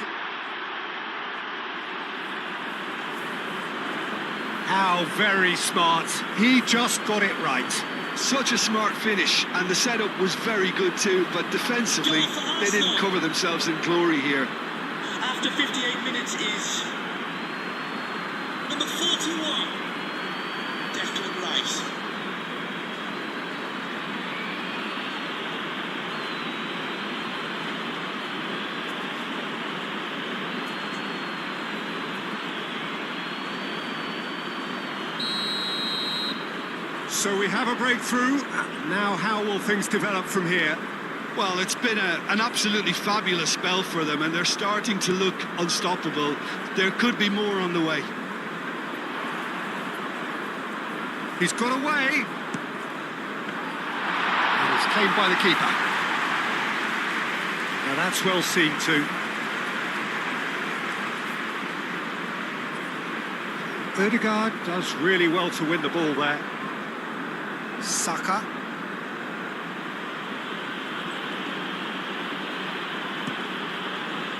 How very smart. He just got it right. Such a smart finish, and the setup was very good too, but defensively, they didn't cover themselves in glory here. After 58 minutes is number 41, Declan Rice. So we have a breakthrough. Now how will things develop from here? Well, it's been an absolutely fabulous spell for them, and they're starting to look unstoppable. There could be more on the way. He's got away. And it's claimed by the keeper. Now that's well seen too. Ødegaard does really well to win the ball there. Saka.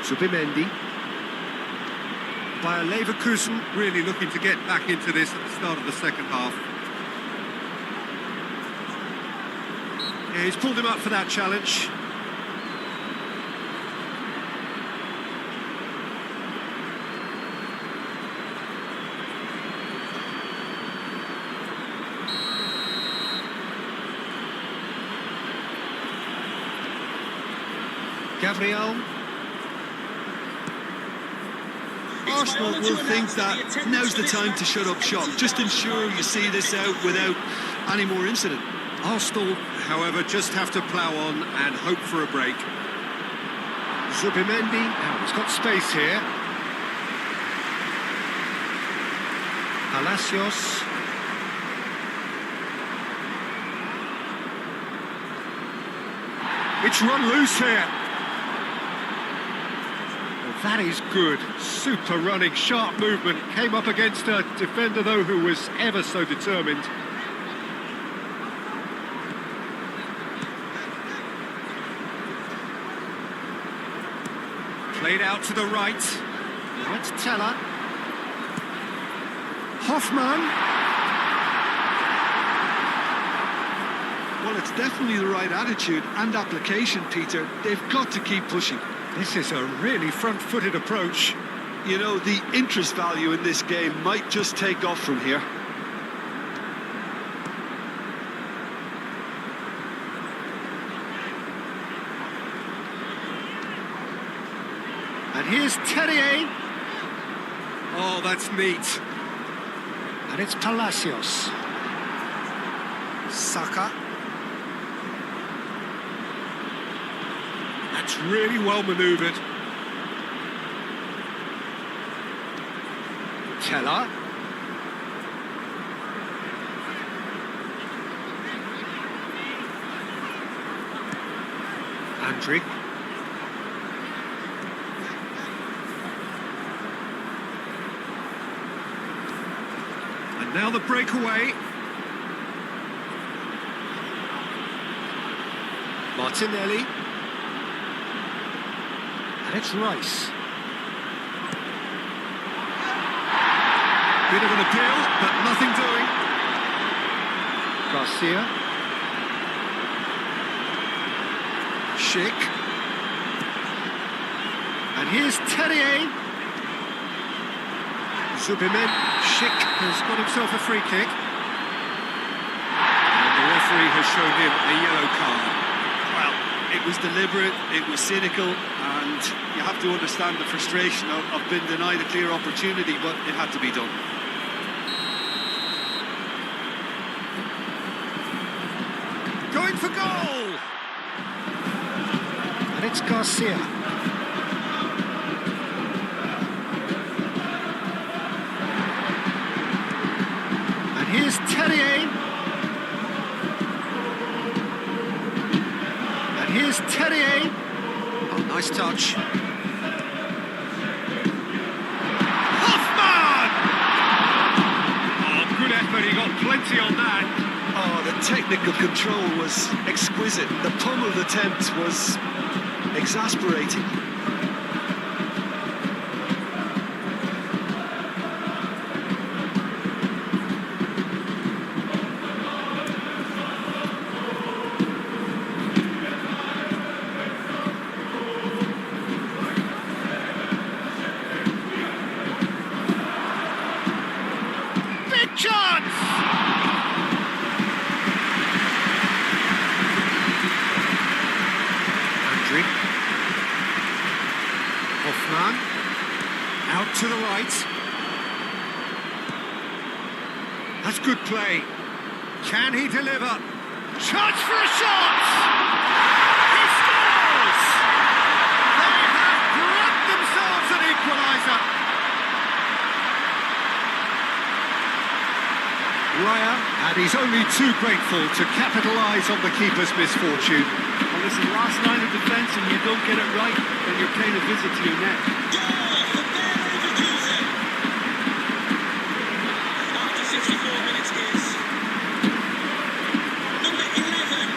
Zubimendi. Bayer Leverkusen really looking to get back into this at the start of the second half. Yeah, he's pulled him up for that challenge. Gabriel. Arsenal will think that now's the time to shut up shop. Just ensure you see this out without any more incident. Arsenal, however, just have to plough on and hope for a break. Zubimendi, now he's got space here. Palacios. It's run loose here. That is good. Super running, sharp movement. Came up against a defender, though, who was ever so determined. Played out to the right. Now it's Teller. Hoffman. Well, it's definitely the right attitude and application, Peter. They've got to keep pushing. This is a really front-footed approach. You know, the interest value in this game might just take off from here. And here's Terrier. Oh, that's neat. And it's Palacios. Saka. That's really well manoeuvred. Teller. Andrich. And now the breakaway. Martinelli. And it's Rice. Bit of an appeal, but nothing doing. Garcia. Schick. And here's Terrier. Zubimendi. Schick has got himself a free kick. And the referee has shown him a yellow card. Well, it was deliberate, it was cynical, and you have to understand the frustration of being denied a clear opportunity, but it had to be done. Going for goal! And it's Garcia. And here's Terrier. touch. Hoffman! Oh, good effort, he got plenty on that. Oh, the technical control was exquisite. The pummeled attempt was exasperating. Chance! Andriy. Hoffman. Out to the right. That's good play. Can he deliver? Chance for a shot! He scores! They have grabbed themselves an equaliser. Raya, and he's only too grateful to capitalise on the keeper's misfortune. Well, listen, last line of defence and you don't get it right, then you're paying a visit to your net. Goal for Leverkusen! After 64 minutes is number 11.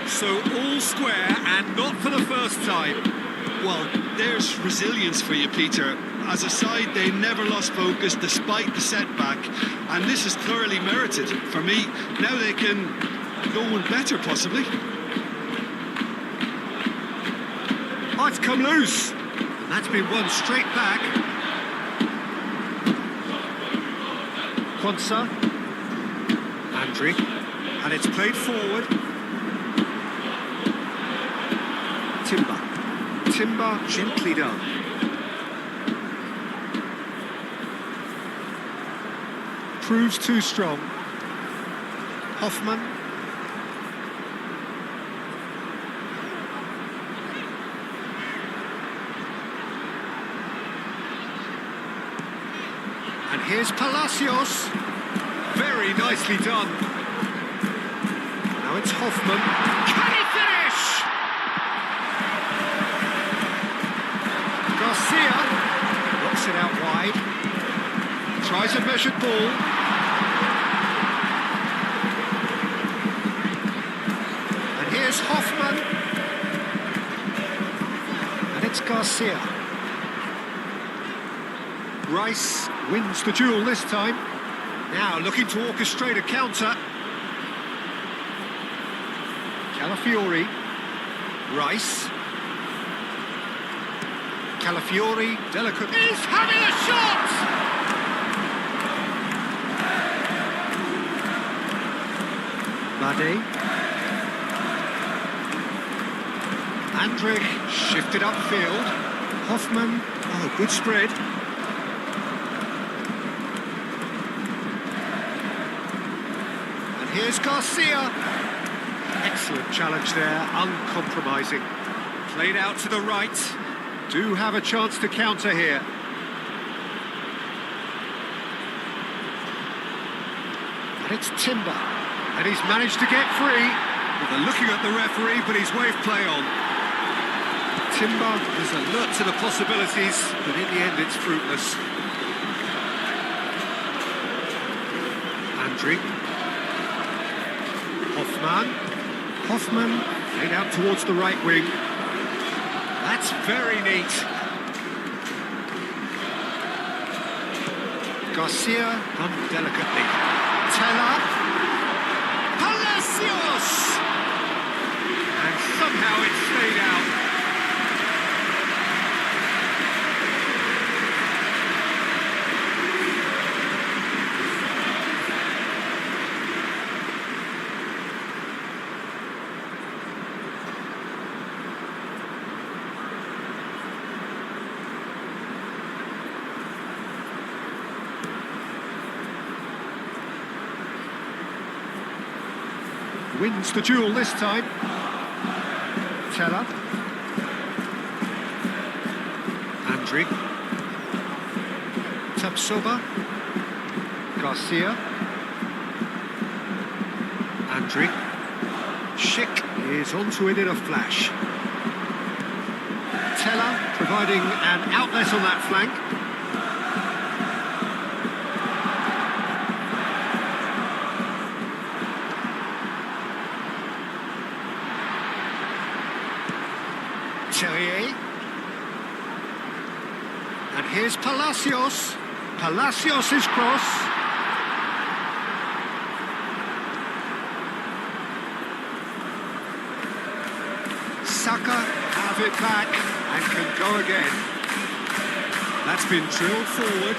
So all square and not for the first time. Well, there's resilience for you, Peter. As a side, they never lost focus despite the setback, and this is thoroughly merited. For me, now they can go one better, possibly. Oh, it's come loose. And that's been won straight back. Quansah. Andriy. And it's played forward. Timber gently done. Proves too strong. Hoffman. And here's Palacios. Very nicely done. Now it's Hoffman. Can he finish? Garcia knocks it out wide. Tries a measured ball. And here's Hoffman. And it's Garcia. Rice wins the duel this time. Now looking to orchestrate a counter. Calafiori. Rice. Calafiori, delicate. He's having a shot! Bade. Andriy shifted upfield. Hoffman, oh, good spread. And here's Garcia. Excellent challenge there, uncompromising. Played out to the right. Do have a chance to counter here. And it's Timber. And he's managed to get free. Well, they're looking at the referee, but he's waved play on. Timber is alert to the possibilities, but in the end it's fruitless. Andriy. Hoffman played out towards the right wing. That's very neat. Garcia done delicately. Teller. Palacios! And somehow it stayed out. Wins the duel this time. Teller. Andri. Tapsoba. Garcia. Andri. Schick is onto it in a flash. Teller providing an outlet on that flank. Terrier. And here's Palacios. Palacios' cross. Saka have it back and can go again. That's been drilled forward.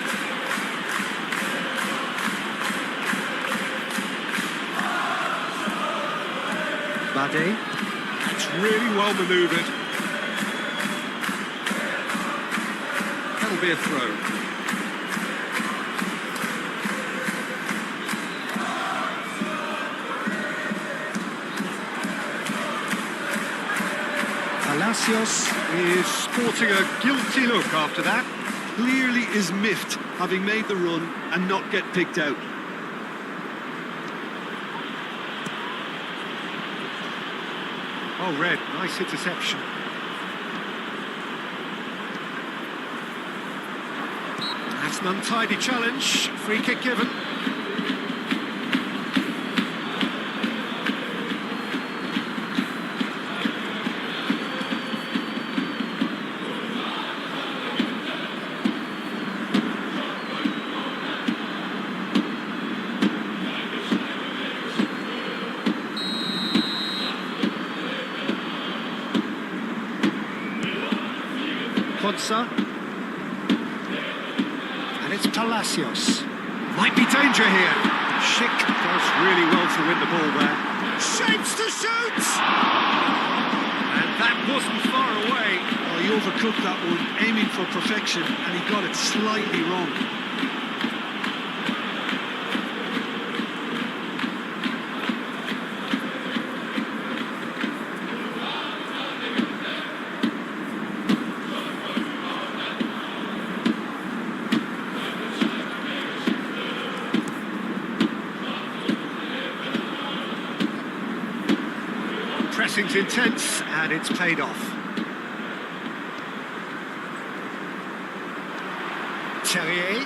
Bade. It's really well manoeuvred. That'll be a throw. Palacios is sporting a guilty look after that. Clearly is miffed, having made the run and not get picked out. Oh, Red, nice interception. That's an untidy challenge. Free kick given. Konsa. And it's Palacios. Might be danger here. Schick does really well to win the ball there. Shapes to shoot! And that wasn't far away. Oh, he overcooked that one, aiming for perfection, and he got it slightly wrong. Pressing's intense, and it's paid off. Terrier.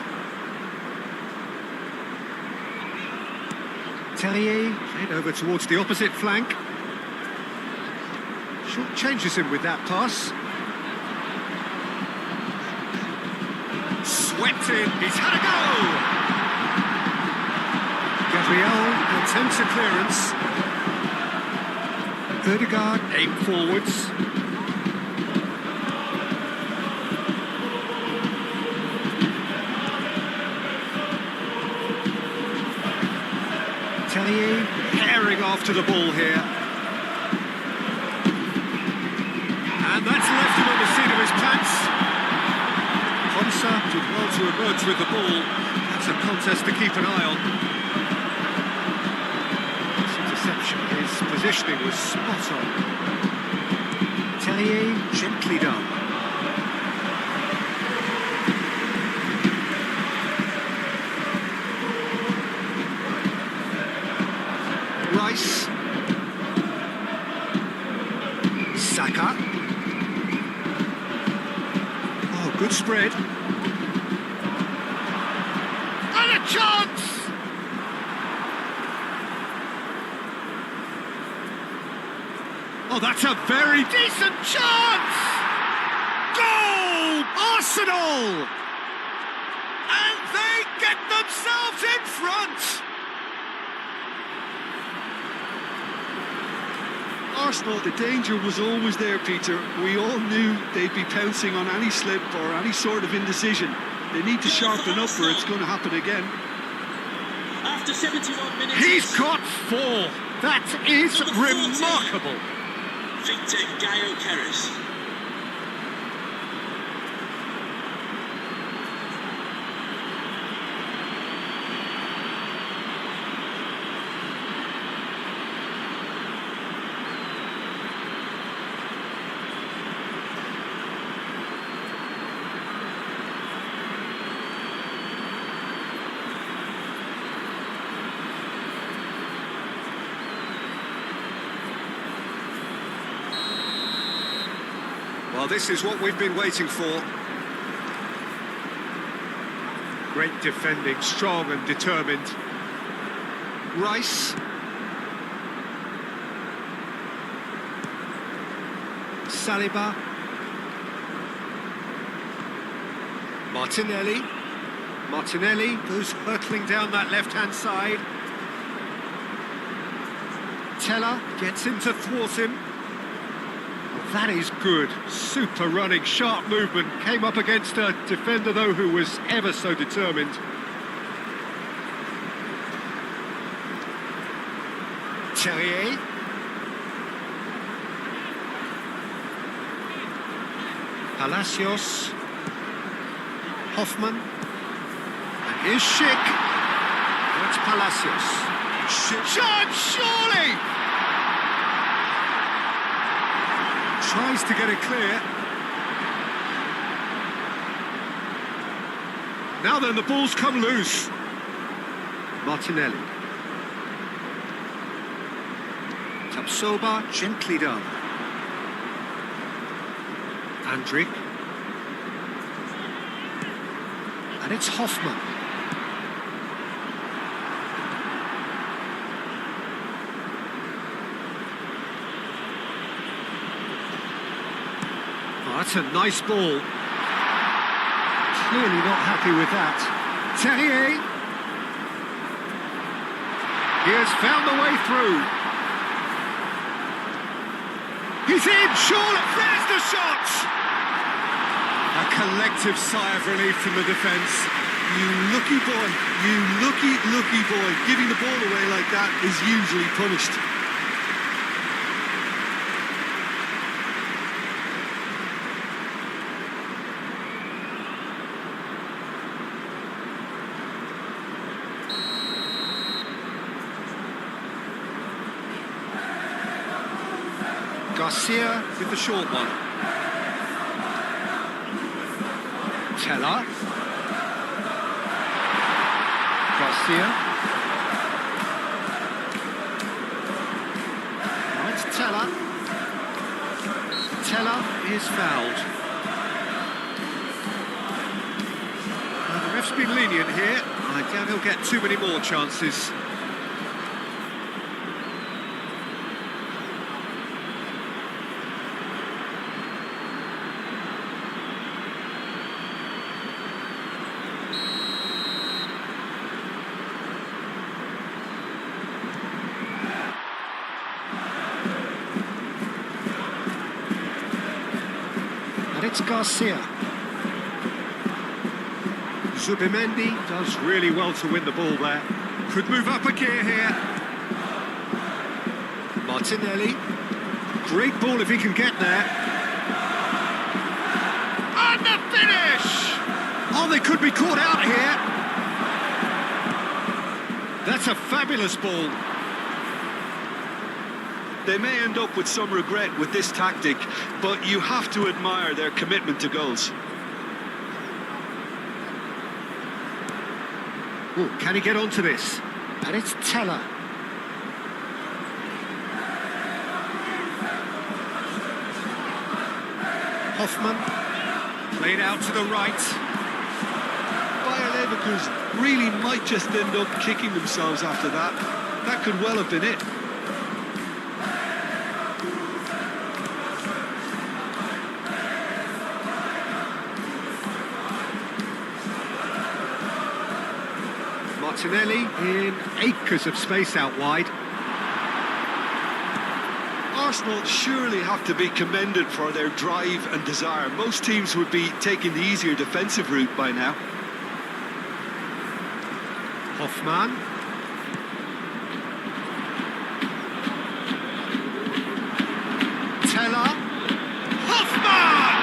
Terrier, played over towards the opposite flank. Short changes him with that pass. Swept in, he's had a go! Gabriel attempts a clearance. Ødegaard aim forwards. Terrier herring after the ball here. And that's left him on the seat of his pants. Konsa did well to emerge with the ball. That's a contest to keep an eye on. His positioning was spot on. Terrier gently done. Rice. Saka. Oh, good spread. And a chance! Oh, that's a very decent chance! Goal! Arsenal! And they get themselves in front! Arsenal, the danger was always there, Peter. We all knew they'd be pouncing on any slip or any sort of indecision. They need to sharpen up or it's going to happen again. After 71 minutes... He's got 4! That is remarkable! Victor Gaio Keres. Well, this is what we've been waiting for. Great defending, strong and determined. Rice. Saliba. Martinelli. Martinelli goes hurtling down that left-hand side. Teller gets in to thwart him. Well, that is good. Super running, sharp movement. Came up against a defender, though, who was ever so determined. Terrier. Palacios. Hoffman. And here's Schick. That's Palacios. Shot, surely! Tries to get it clear. Now then, the ball's come loose. Martinelli. Tapsoba, gently done. Andrik. And it's Hoffman. Oh, that's a nice ball. Clearly not happy with that. Terrier. He has found the way through. He's in, surely. There's the shot! A collective sigh of relief from the defence. You lucky boy, you lucky boy. Giving the ball away like that is usually punished. Garcia with the short one. Teller. Garcia. Now it's Teller. Teller is fouled. Now the ref's been lenient here. I doubt he'll get too many more chances. And it's Garcia. Zubimendi does really well to win the ball there. Could move up a gear here. Martinelli. Great ball if he can get there. And the finish! Oh, they could be caught out here. That's a fabulous ball. They may end up with some regret with this tactic, but you have to admire their commitment to goals. Ooh, can he get onto this? And it's Teller. Hoffman, played out to the right. Bayer Leverkusen really might just end up kicking themselves after that. That could well have been it. Martinelli in acres of space out wide. Arsenal surely have to be commended for their drive and desire. Most teams would be taking the easier defensive route by now. Hoffman. Teller. Hoffman!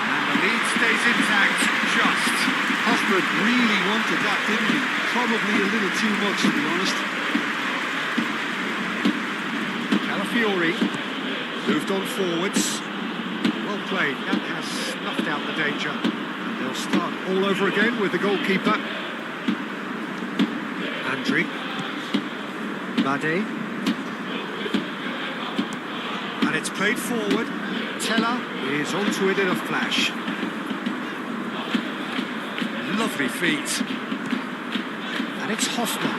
And the lead stays intact, just. Hoffman really wanted that, didn't he? Probably a little too much, to be honest. Calafiori moved on forwards. Well played. That has snuffed out the danger. And they'll start all over again with the goalkeeper. Andrik. Bade. And it's played forward. Montella is onto it in a flash. Lovely feet. And it's Hoffman.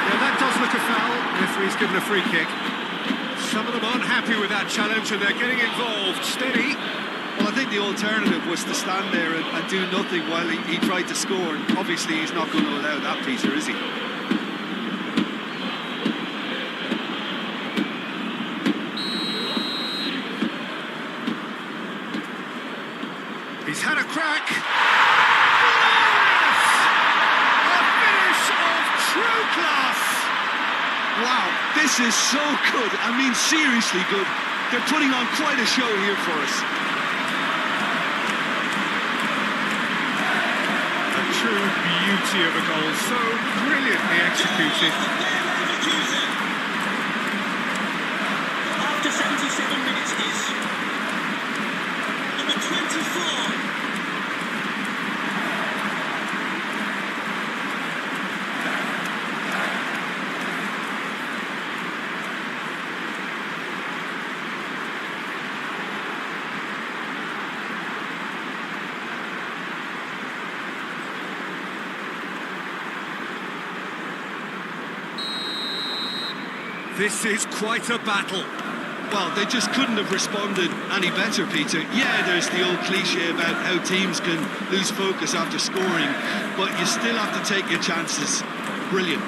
Yeah, that does look a foul. Referee's given a free kick. Some of them aren't happy with that challenge and they're getting involved. Steady. Well, I think the alternative was to stand there and do nothing while he tried to score. And obviously, he's not going to allow that, Peter, is he? He's had a crack. Yes! A finish of true class. Wow, this is so good. I mean, seriously good. They're putting on quite a show here for us. A true beauty of a goal, so brilliantly executed. Leverkusen. After 77 minutes is number 24. This is quite a battle. Well, they just couldn't have responded any better, Peter. Yeah, there's the old cliche about how teams can lose focus after scoring, but you still have to take your chances. Brilliant.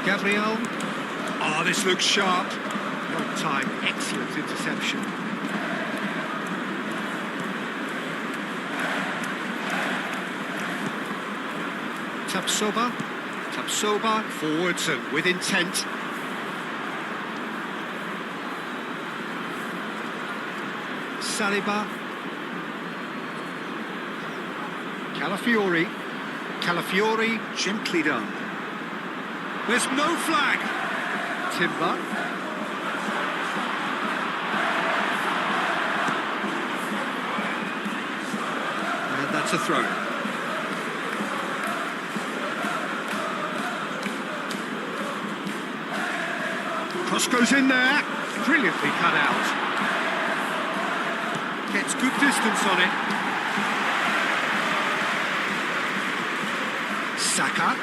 Gabriel. Oh, this looks sharp. Long time, excellent interception. Tapsoba forwards and with intent. Saliba. Calafiori, gently done. There's no flag. Timber. And that's a throw. Cross goes in there, brilliantly cut out. Gets good distance on it. Saka.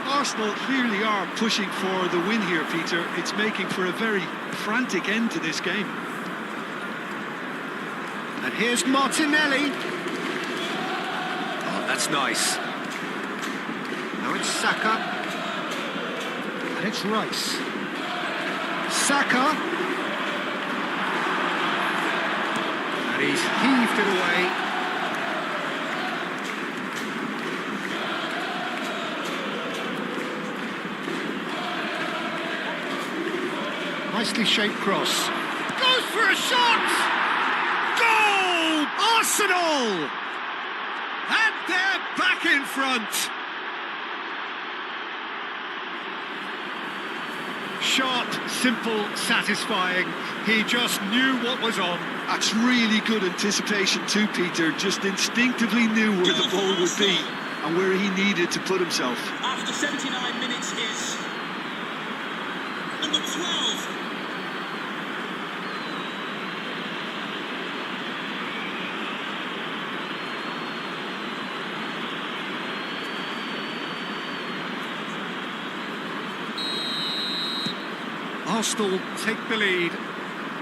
Arsenal clearly are pushing for the win here, Peter. It's making for a very frantic end to this game. And here's Martinelli. That's nice. Now it's Saka. And it's Rice. Saka. And he's heaved it away. Nicely shaped cross. Goes for a shot! Goal! Arsenal! And they're back in front. Sharp, simple, satisfying. He just knew what was on. That's really good anticipation too, Peter. Just instinctively knew where the ball would be and where he needed to put himself. After 79 minutes is number 12. Arsenal take the lead.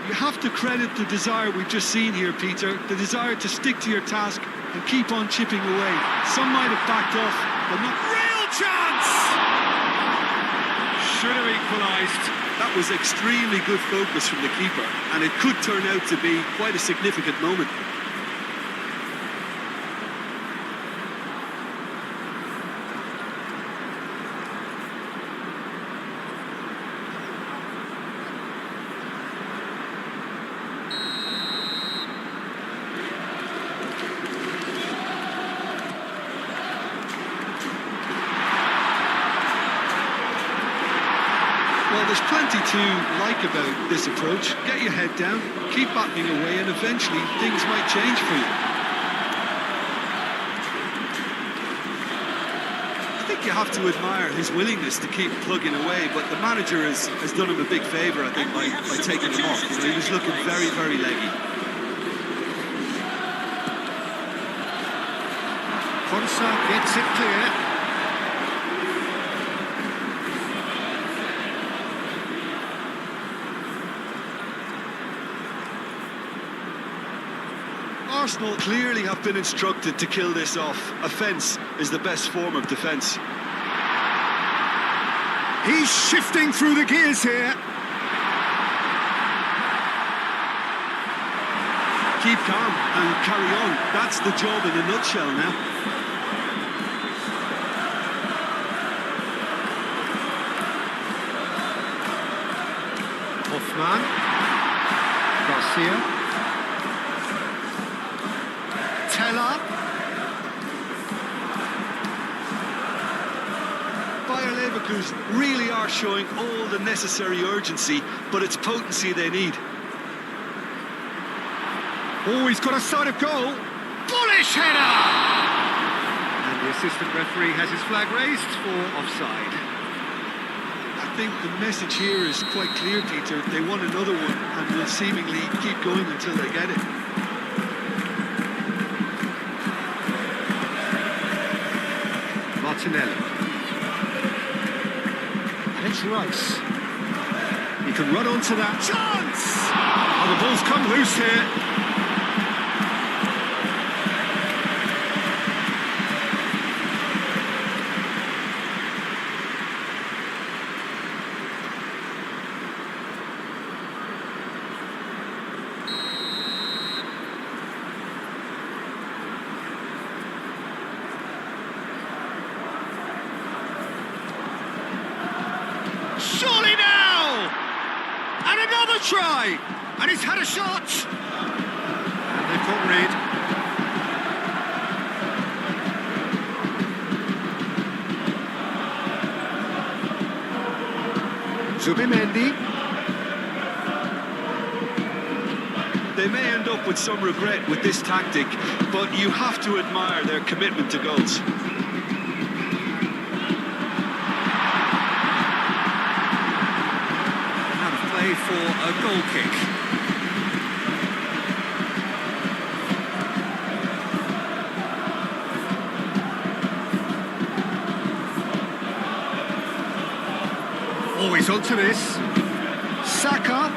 You have to credit the desire we've just seen here, Peter. The desire to stick to your task and keep on chipping away. Some might have backed off, but not... Real chance! Should have equalised. That was extremely good focus from the keeper, and it could turn out to be quite a significant moment. Well, there's plenty to like about this approach. Get your head down, keep battling away, and eventually things might change for you. you have to admire his willingness to keep plugging away, but the manager has done him a big favour, I think, by taking him off. You know, he was looking very, very leggy. Konsa gets it clear. Arsenal clearly have been instructed to kill this off. Offence is the best form of defence. He's shifting through the gears here. Keep calm and carry on. That's the job in a nutshell now. Hoffman. Garcia. Teller. Bayer Leverkusen really are showing all the necessary urgency, but it's potency they need. Oh, he's got a sight of goal. Bullish header! And the assistant referee has his flag raised for offside. I think the message here is quite clear, Peter. They want another one and will seemingly keep going until they get it. Martinelli. And it's Rice. He can run onto that. Chance! Oh, the ball's come loose here. Surely now! And another try! And he's had a shot! And they've got rid. Zubimendi. They may end up with some regret with this tactic, but you have to admire their commitment to goals. For a goal kick. Always onto this. Saka.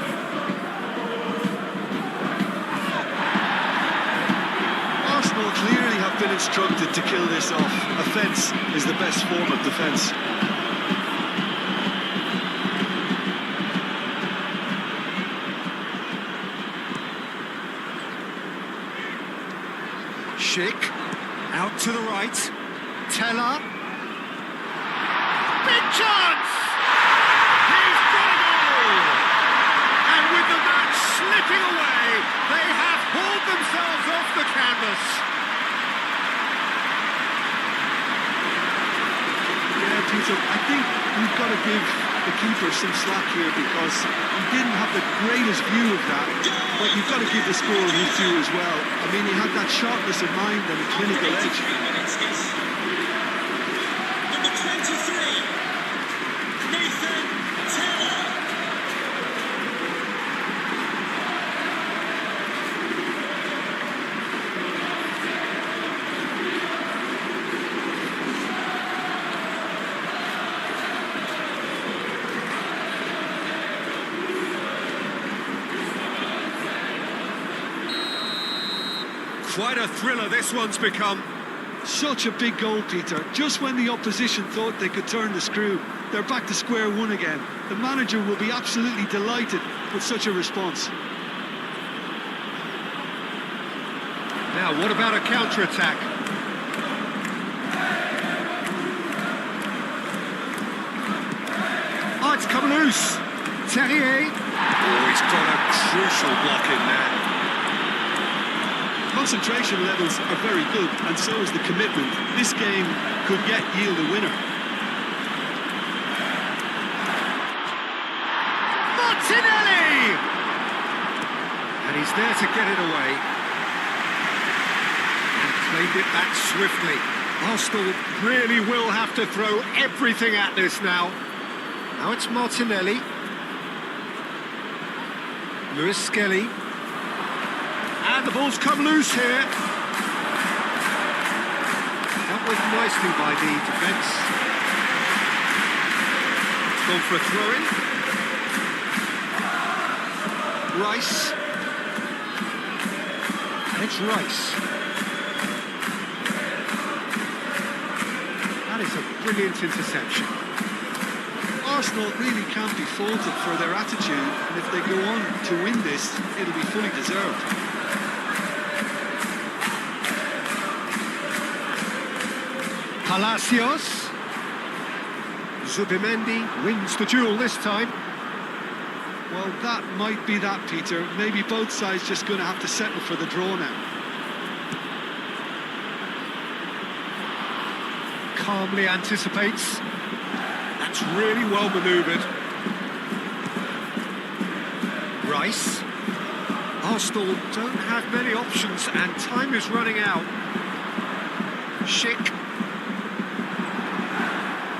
Arsenal clearly have been instructed to kill this off. Offence is the best form of defence. Schick, out to the right, Teller, big chance! He's got a goal! And with the match slipping away, they have hauled themselves off the canvas. Yeah, Peter, I think we've got to give the keeper some slack here because he didn't have the greatest view of that, but you've got to give the scorer his due as well. I mean, he had that sharpness of mind and a clinical edge. Number 23, Nathan Teller. Quite a thriller this one's become. Such a big goal, Peter. Just when the opposition thought they could turn the screw, they're back to square one again. The manager will be absolutely delighted with such a response. Now, what about a counter-attack? Oh, it's come loose. Terrier. Oh, he's got a crucial block in there. Concentration levels are very good, and so is the commitment. This game could yet yield a winner. Martinelli! And he's there to get it away. And played it back swiftly. Arsenal really will have to throw everything at this now. Now it's Martinelli. Lewis Skelly. And the ball's come loose here. Dealt with nicely by the defence. Gone for a throw-in. Rice. And it's Rice. That is a brilliant interception. Arsenal really can't be faulted for their attitude, and if they go on to win this, it'll be fully deserved. Palacios. Zubimendi wins the duel this time. Well, that might be that, Peter. Maybe both sides just going to have to settle for the draw now. Calmly anticipates. That's really well manoeuvred. Rice. Arsenal don't have many options and time is running out. Schick.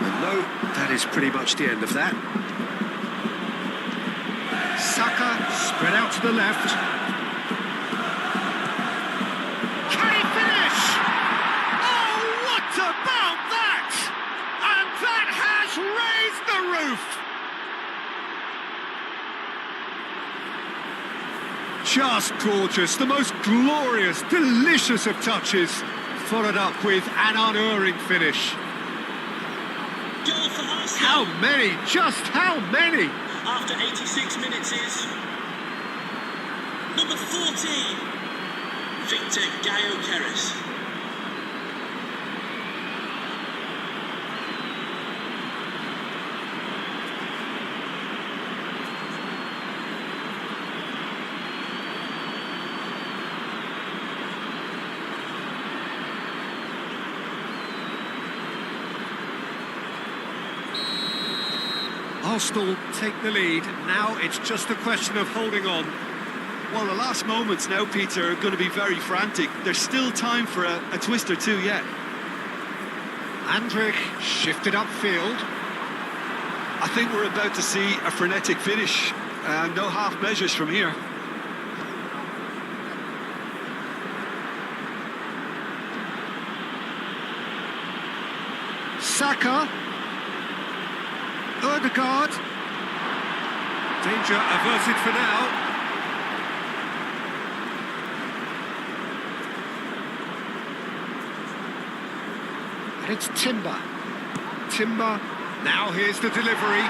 And no, that is pretty much the end of that. Saka spread out to the left. Can he finish? Oh, what about that? And that has raised the roof. Just gorgeous, the most glorious, delicious of touches, followed up with an unerring finish. Goal for Arsenal. How many? Just how many? After 86 minutes is number 14, Victor Gaio-Keres. Arsenal take the lead. Now it's just a question of holding on. Well, the last moments now, Peter, are going to be very frantic. There's still time for a twist or two yet. Andrich shifted upfield. I think we're about to see a frenetic finish. No half measures from here. Saka. Ødegaard. Danger averted for now. And it's Timber. Timber. Now here's the delivery.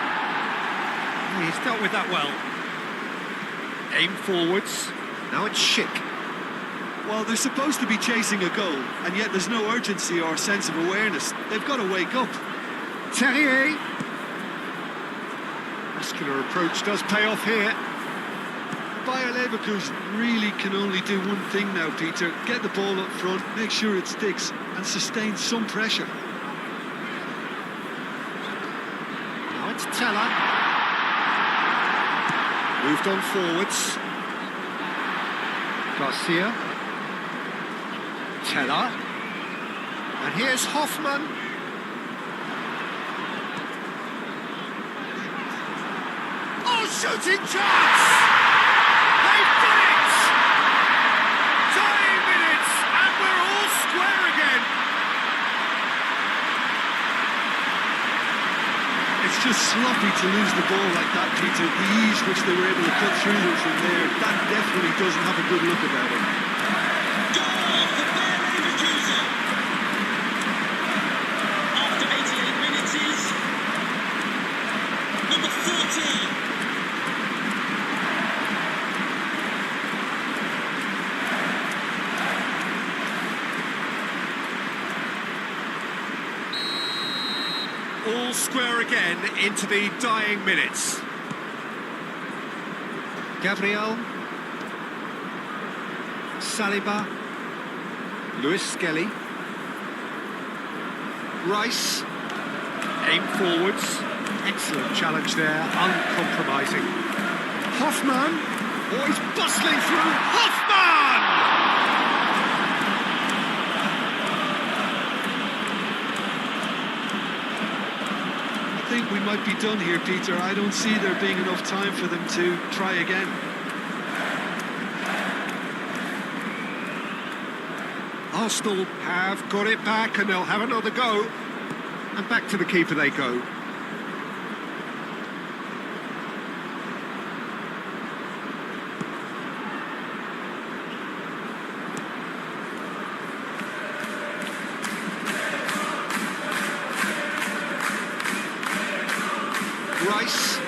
Oh, he's dealt with that well. Aim forwards. Now it's Schick. Well, they're supposed to be chasing a goal, and yet there's no urgency or sense of awareness. They've got to wake up. Terrier. Muscular approach does pay off here. Bayer Leverkusen really can only do one thing now, Peter. Get the ball up front, make sure it sticks, and sustain some pressure. Now it's Teller. Moved on forwards. Garcia. Teller. And here's Hoffman. Shooting chance! They've done it! Dying minutes, and we're all square again. It's just sloppy to lose the ball like that, Peter. The ease which they were able to cut through them from there, that definitely doesn't have a good look about it. Goal for Bayer Leverkusen. After 88 minutes is number 14. All square again into the dying minutes. Gabriel. Saliba. Lewis Skelly. Rice. Aim forwards. Excellent challenge there, uncompromising. Hoffman. Oh, he's bustling through. Hoffman! we might be done here, Peter. I don't see there being enough time for them to try again. Arsenal have got it back and they'll have another go. And back to the keeper they go. Rice.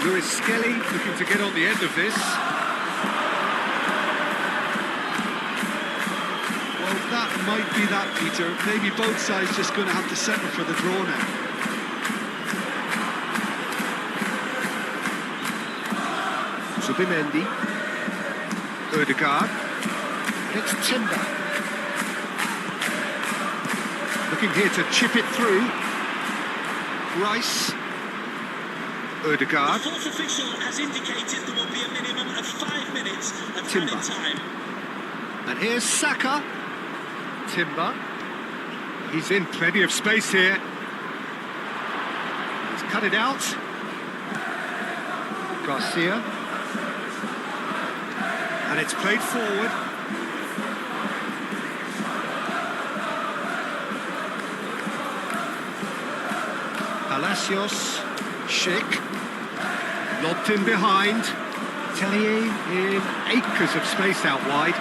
Lewis Skelly looking to get on the end of this. Well, that might be that, Peter. Maybe both sides just going to have to settle for the draw now. Zubimendi. Ødegaard. It's Timber. Looking here to chip it through. Rice. Ødegaard. The fourth official has indicated there will be a minimum of 5 minutes of Timber. added time. And here's Saka. Timber. He's in plenty of space here. He's cut it out. Garcia. And it's played forward. Palacios. Schick. Lobbed in behind. Tellier in acres of space out wide.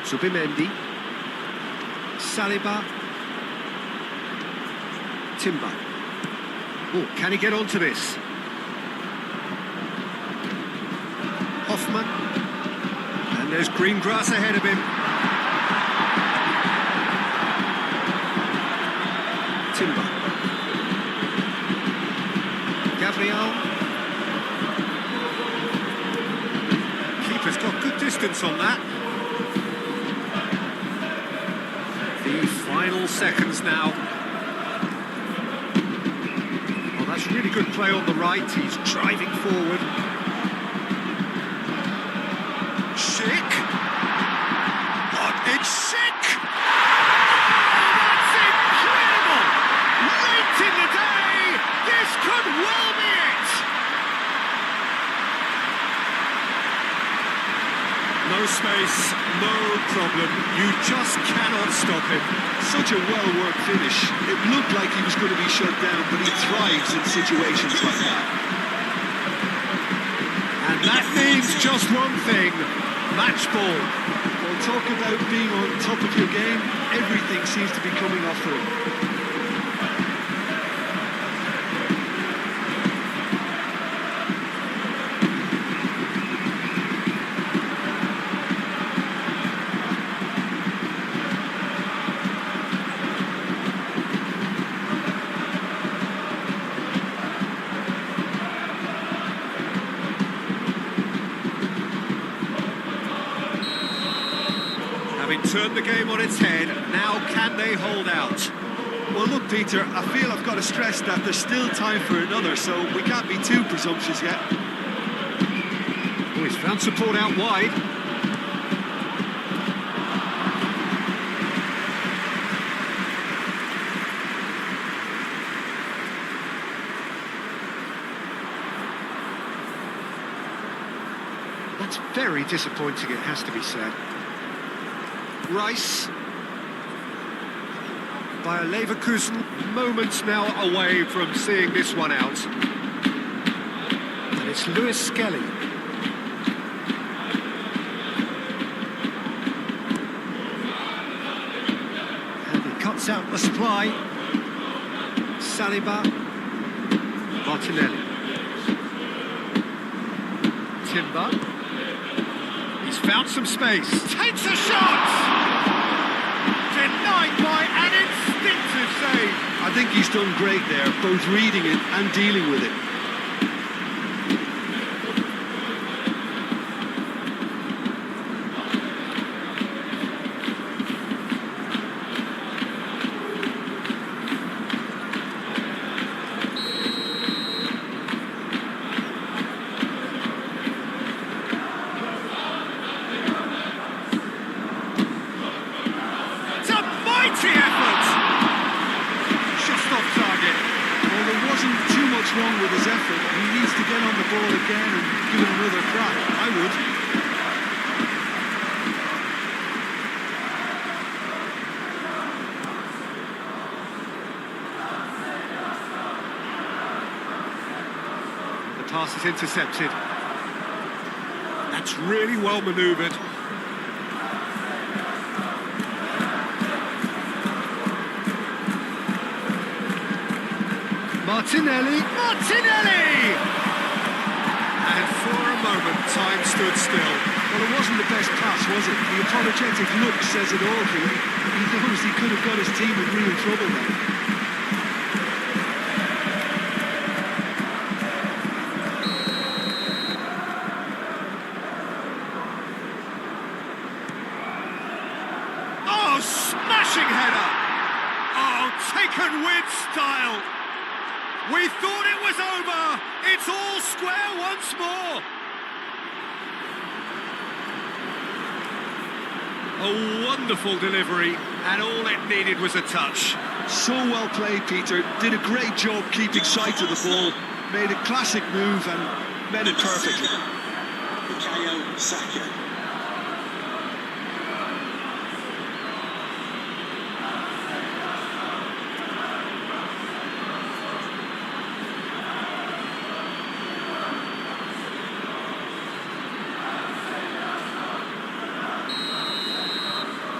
Zubimendi. Saliba. Timber. Oh, can he get onto this? Hoffman. And there's green grass ahead of him. Timber. Gabriel. Keeper's got good distance on that. The final seconds now. Oh, that's really good play on the right. He's driving forward. Schick. Oh, it's Schick! That's incredible! Late in the day, this could well be it! No space, no problem. You just cannot stop him. Such a well-worked finish. It looked like he was going to be shut down, but he thrives in situations like that. And that means just one thing. Match ball. Well, talk about being on top of your game. Everything seems to be coming off for him. Having turned the game on its head, now can they hold out? Well, look, Peter, I feel I've got to stress that there's still time for another, so we can't be too presumptuous yet. Oh, he's found support out wide. That's very disappointing, it has to be said. Rice. By Leverkusen, moments now away from seeing this one out. And it's Lewis Skelly. And he cuts out the supply. Saliba. Martinelli. Timber. He's found some space. Takes a shot! Denied by an instinctive save. I think he's done great there, both reading it and dealing with it. needs to get on the ball again and give it another crack. I would. The pass is intercepted. That's really well manoeuvred. Martinelli! And for a moment, time stood still. Well, it wasn't the best pass, was it? The apologetic look says it all, Pete. He knows he could have got his team in real trouble there. Oh, smashing header! Oh, taken with style! We thought it was over! It's all square once more! A wonderful delivery, and all it needed was a touch. So well played, Peter. Did a great job keeping sight of the ball. Made a classic move and met it perfectly. Bukayo Saka.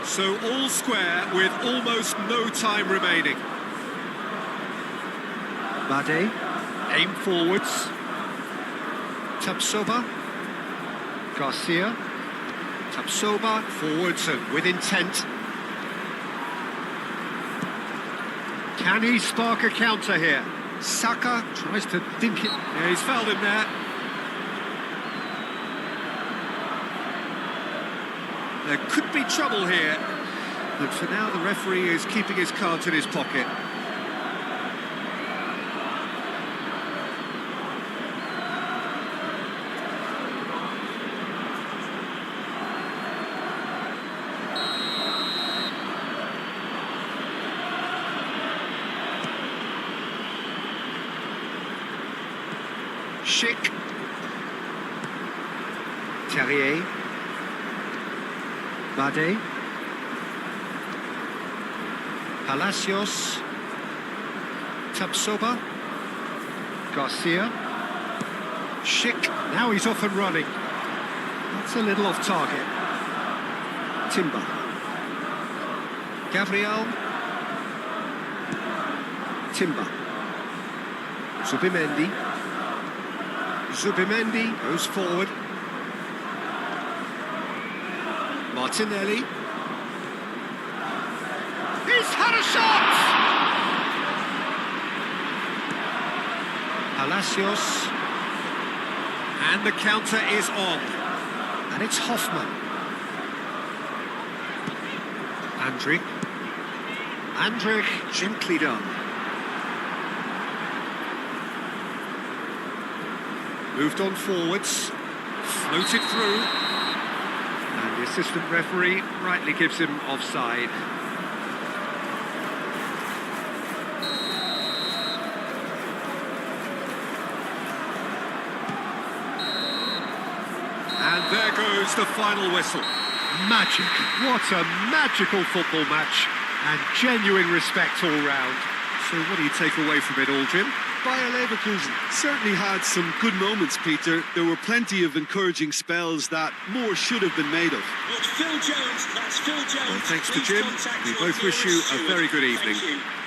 So all square with almost no time remaining. Bade, aim forwards. Tapsoba, Garcia. Tapsoba, forwards and with intent. Can he spark a counter here? Saka tries to dink it. Yeah, he's fouled him there. There could be trouble here, but for now the referee is keeping his cards in his pocket. Schick. Terrier. Bade. Palacios. Tapsoba. Garcia. Schick. Now he's off and running. That's a little off target. Timber. Gabriel. Timber. Zubimendi. Zubimendi goes forward. Martinelli. He's had a shot! Palacios. And the counter is on. And it's Hoffman. Andrich, gently done. Moved on forwards. Floated through. And the assistant referee rightly gives him offside. And there goes the final whistle. Magic. What a magical football match. And genuine respect all round. So what do you take away from it all, Jim? Bayer Leverkusen certainly had some good moments, Peter. There were plenty of encouraging spells that more should have been made of. Well, Phil Jones, that's Phil Jones. Well, thanks to Jim. We both wish you a very good evening. Thank you.